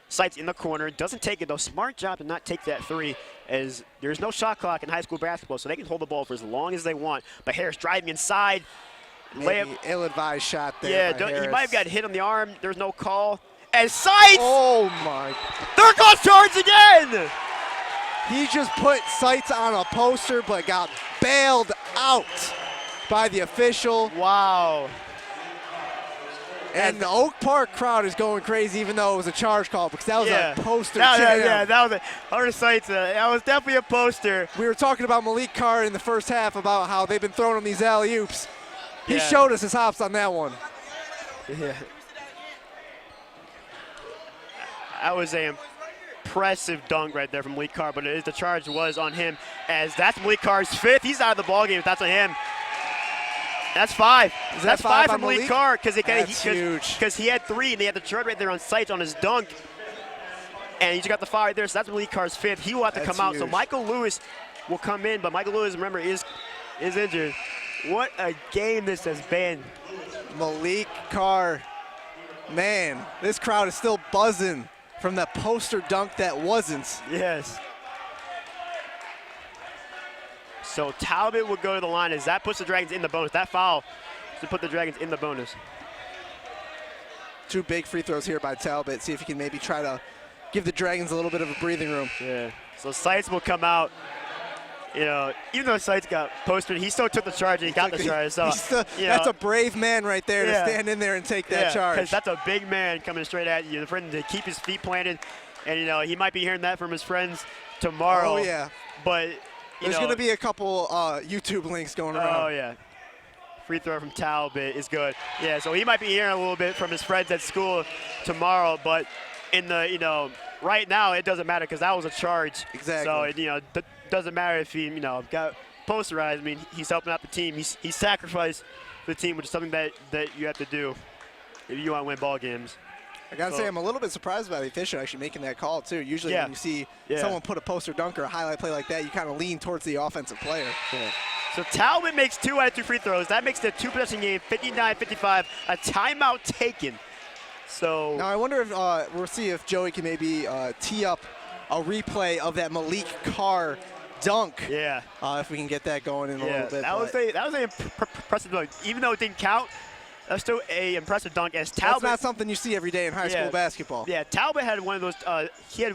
Seitz in the corner. Doesn't take it, though. Smart job to not take that 3, as there's no shot clock in high school basketball, so they can hold the ball for as long as they want. But Harris driving inside. Maybe ill-advised shot there by Harris. He might have got hit on the arm. There's no call. As Seitz! Oh, my. There goes charge again! He just put Seitz on a poster, but got bailed out by the official. Wow. And the Oak Park crowd is going crazy, even though it was a charge call, because that was a poster jam. Yeah, that was Hunter Seitz. That was definitely a poster. We were talking about Malik Carr in the first half about how they've been throwing him these alley-oops. He showed us his hops on that one. Yeah. That was an impressive dunk right there from Malik Carr, but the charge was on him, as that's Malik Carr's 5th. He's out of the ballgame if that's on him. That's 5. That's 5 from Malik Carr, because he had 3, and they had the charge right there on Seitz on his dunk. And he just got the foul right there, so that's Malik Carr's 5th. He will have to come out. So Michael Lewis will come in, but Michael Lewis, remember, is injured. What a game this has been. Malik Carr, man, this crowd is still buzzing from that poster dunk that wasn't. Yes. So Talbot will go to the line as that puts the Dragons in the bonus. That foul to put the Dragons in the bonus. 2 big free throws here by Talbot. See if he can maybe try to give the Dragons a little bit of a breathing room. Yeah. So Seitz will come out. even though Sites got posted, he still took the charge and he got the charge. So that's a brave man right there to stand in there and take that charge. Because that's a big man coming straight at you. The friend to keep his feet planted, and he might be hearing that from his friends tomorrow. Oh yeah. But there's going to be a couple YouTube links going around. Oh yeah. Free throw from Talbot is good. Yeah, so he might be hearing a little bit from his friends at school tomorrow, but in the right now it doesn't matter because that was a charge. Exactly. So doesn't matter if he got posterized. I mean, he's helping out the team. He sacrificed for the team, which is something that you have to do if you want to win ball games. I gotta say, I'm a little bit surprised by the official actually making that call too. Usually when you see someone put a poster dunk or a highlight play like that, you kind of lean towards the offensive player. Yeah. So Talbot makes 2 out of 2 free throws. That makes it a 2-possession game, 59-55, a timeout taken. So now I wonder if we'll see if Joey can maybe tee up a replay of that Malik Carr dunk. Yeah. If we can get that going in a little bit. That was an impressive dunk. Even though it didn't count, that's still an impressive dunk. As Talbot, that's not something you see every day in high school basketball. Yeah, Talbot had one of those. He had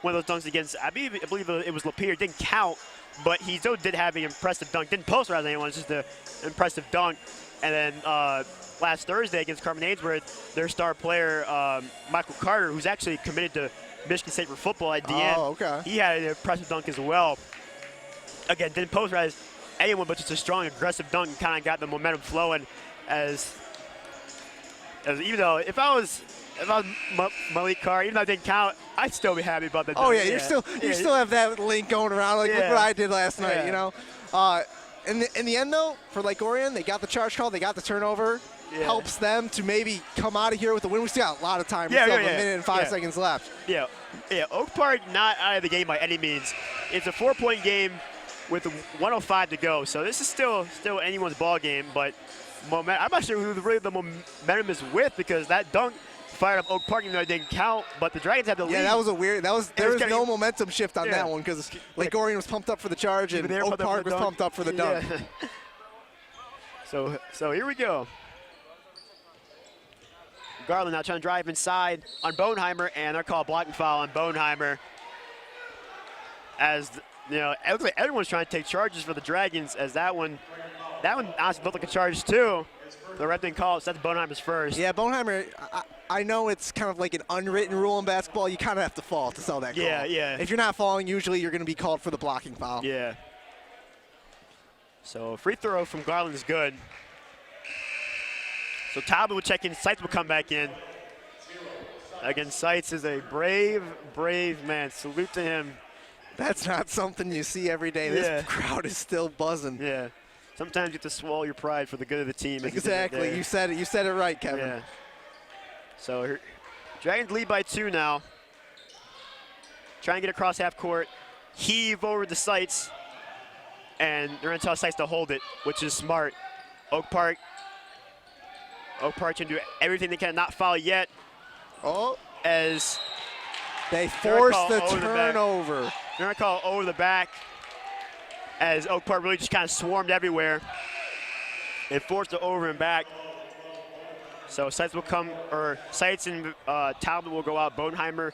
one of those dunks against. I believe it was Lapeer. It didn't count, but he still did have an impressive dunk. Didn't posterize anyone. It's just an impressive dunk. And then last Thursday against Carmen Ainsworth, their star player Michael Carter, who's actually committed to Michigan State for football at DN. Oh, okay. He had an impressive dunk as well. Again, didn't posterize anyone, but just a strong, aggressive dunk and kind of got the momentum flowing. As even though if I was Malik Carr, even though it didn't count, I'd still be happy about that. Oh yeah, you still have that link going around. Like look what I did last night. In the end though, for Lake Orion, they got the charge call, they got the turnover. Helps them to maybe come out of here with a win. We still got a lot of time. We still have a minute and 5 seconds left. Yeah. Oak Park not out of the game by any means. It's a 4-point game with 1:05 to go. So this is still anyone's ball game, but I'm not sure who really the momentum is with because that dunk fired up Oak Park, even though it didn't count. But the Dragons had the lead. Yeah, that was a weird. There was no momentum shift on that one because Lake Orion was pumped up for the charge and Oak Park was pumped up for the dunk. So here we go. Garland now trying to drive inside on Boneheimer, and they're called blocking foul on Boneheimer. As it looks like everyone's trying to take charges for the Dragons. As that one honestly looked like a charge too. The ref didn't call it, so that's Boneheimer's first. Yeah, Boneheimer, I know it's kind of like an unwritten rule in basketball. You kind of have to fall to sell that call. Yeah. If you're not falling, usually you're going to be called for the blocking foul. Yeah. So free throw from Garland is good. So Talbot will check in. Sites will come back in. Again, Sites is a brave man. Salute to him. That's not something you see every day. This crowd is still buzzing. Yeah. Sometimes you have to swallow your pride for the good of the team. Exactly. You said it. You said it right, Kevin. Yeah. So Dragons lead by 2 now. Try and get across half court. Heave over the Sites. And they're going to tell Sites to hold it, which is smart. Oak Park can do everything they can, not foul yet. Oh. As they force the turnover. They're going to call over the back as Oak Park really just kind of swarmed everywhere and forced it over and back. So Sites will come, or Sites and Talbot will go out, Boneheimer,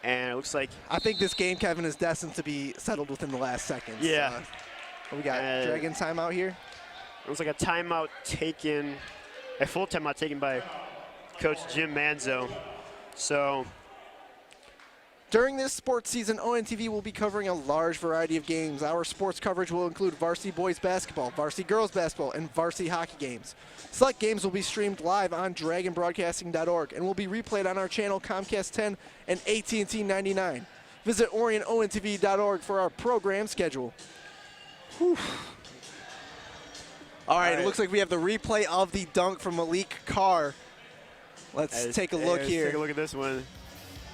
and it looks like. I think this game, Kevin, is destined to be settled within the last seconds. Yeah. We got Dragon timeout here. It looks like a timeout taken, a full timeout taken by Coach Jim Manzo. So. During this sports season, ONTV will be covering a large variety of games. Our sports coverage will include varsity boys basketball, varsity girls basketball, and varsity hockey games. Select games will be streamed live on dragonbroadcasting.org and will be replayed on our channel Comcast 10 and AT&T 99. Visit OrionONTV.org for our program schedule. Whew. All right, it looks like we have the replay of the dunk from Malik Carr. Let's take a look here. Take a look at this one.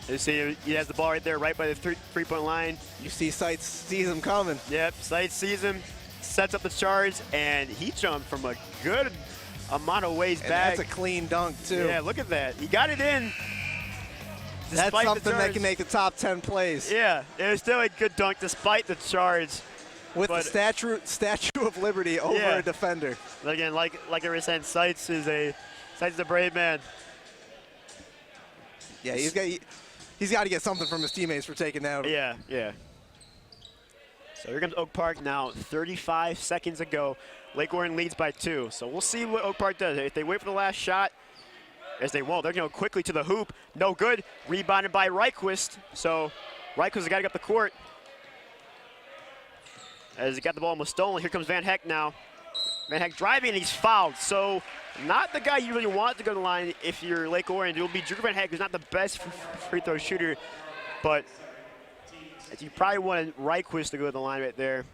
You see he has the ball right there, right by the three-point line. You see Sites sees him coming. Yep, Sites sees him, sets up the charge, and he jumped from a good amount of ways back. That's a clean dunk, too. Yeah, look at that. He got it in. That's something that can make the top 10 plays. Yeah, it was still a good dunk despite the charge. With the Statue of Liberty over a defender. But again, like I was saying, Sites is a brave man. Yeah, he's got to get something from his teammates for taking that. Yeah. So here comes Oak Park now, 35 seconds ago. Lake Orion leads by 2. So we'll see what Oak Park does. If they wait for the last shot, as they won't, they're going to go quickly to the hoop. No good. Rebounded by Reichquist. So Reichquist has got to get up the court. As he got the ball almost stolen. Here comes Van Heck now. Van Heck driving, and he's fouled. So not the guy you really want to go to the line if you're Lake Orion. It will be Drew Van Heck, who's not the best free throw shooter, but you probably wanted Reichquist to go to the line right there.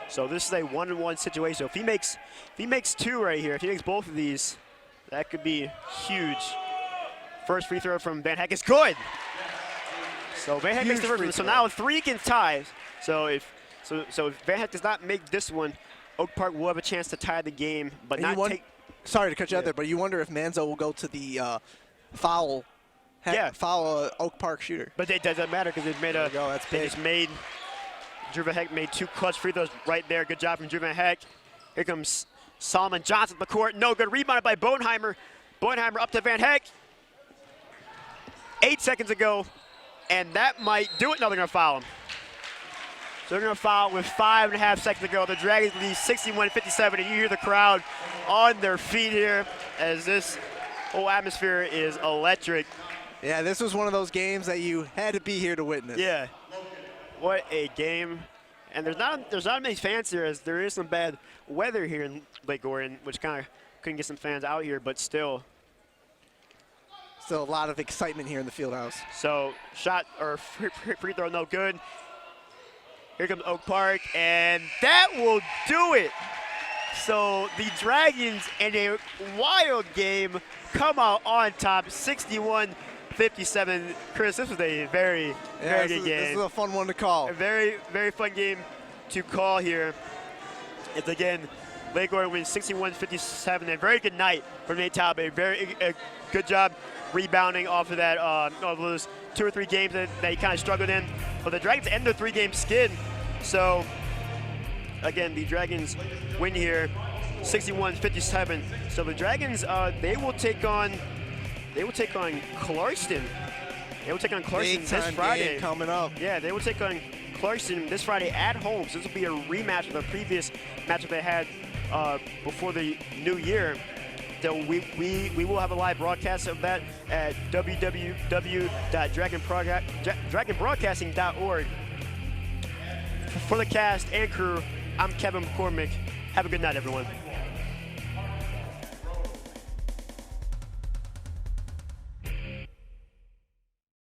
So this is a 1-on-1 situation. If he makes 2 right here, if he makes both of these, that could be huge. First free throw from Van Heck is good. So Van Heck makes the first one. So now 3 can tie. So if Van Heck does not make this one, Oak Park will have a chance to tie the game, but and not take. Sorry to cut you out there, but you wonder if Manzo will go to the foul Oak Park shooter. But it doesn't matter because they've made Drew Van Heck made 2 clutch free throws right there. Good job from Drew Van Heck. Here comes Solomon Johnson at the court. No good. Rebounded by Bodenheimer. Bodenheimer up to Van Heck. 8 seconds ago, and that might do it. No, they're going to foul him. So they're going to foul with 5.5 seconds to go. The Dragons lead 61-57, and you hear the crowd on their feet here as this whole atmosphere is electric. Yeah, this was one of those games that you had to be here to witness. Yeah. What a game. And there's not many fans here, as there is some bad weather here in Lake Orion, which kind of couldn't get some fans out here, but still. Still a lot of excitement here in the field house. So shot or free throw, no good. Here comes Oak Park, and that will do it. So the Dragons, in a wild game, come out on top, 61-57. Chris, this was a very good game. This is a fun one to call. A very, very fun game to call here. It's again, Lake Orion wins 61-57. A very good night for Nate Talbot. Very good job rebounding off of that, of those 2 or 3 games that he kind of struggled in. But the Dragons end their 3-game skid. So again, the Dragons win here, 61-57. So the Dragons, they will take on Clarkston. They will take on Clarkston this Friday. Game coming up. Yeah, they will take on Clarkston this Friday at home. So this will be a rematch of the previous matchup they had before the new year. So we will have a live broadcast of that at www.dragonbroadcasting.org. For the cast and crew, I'm Kevin McCormick. Have a good night, everyone.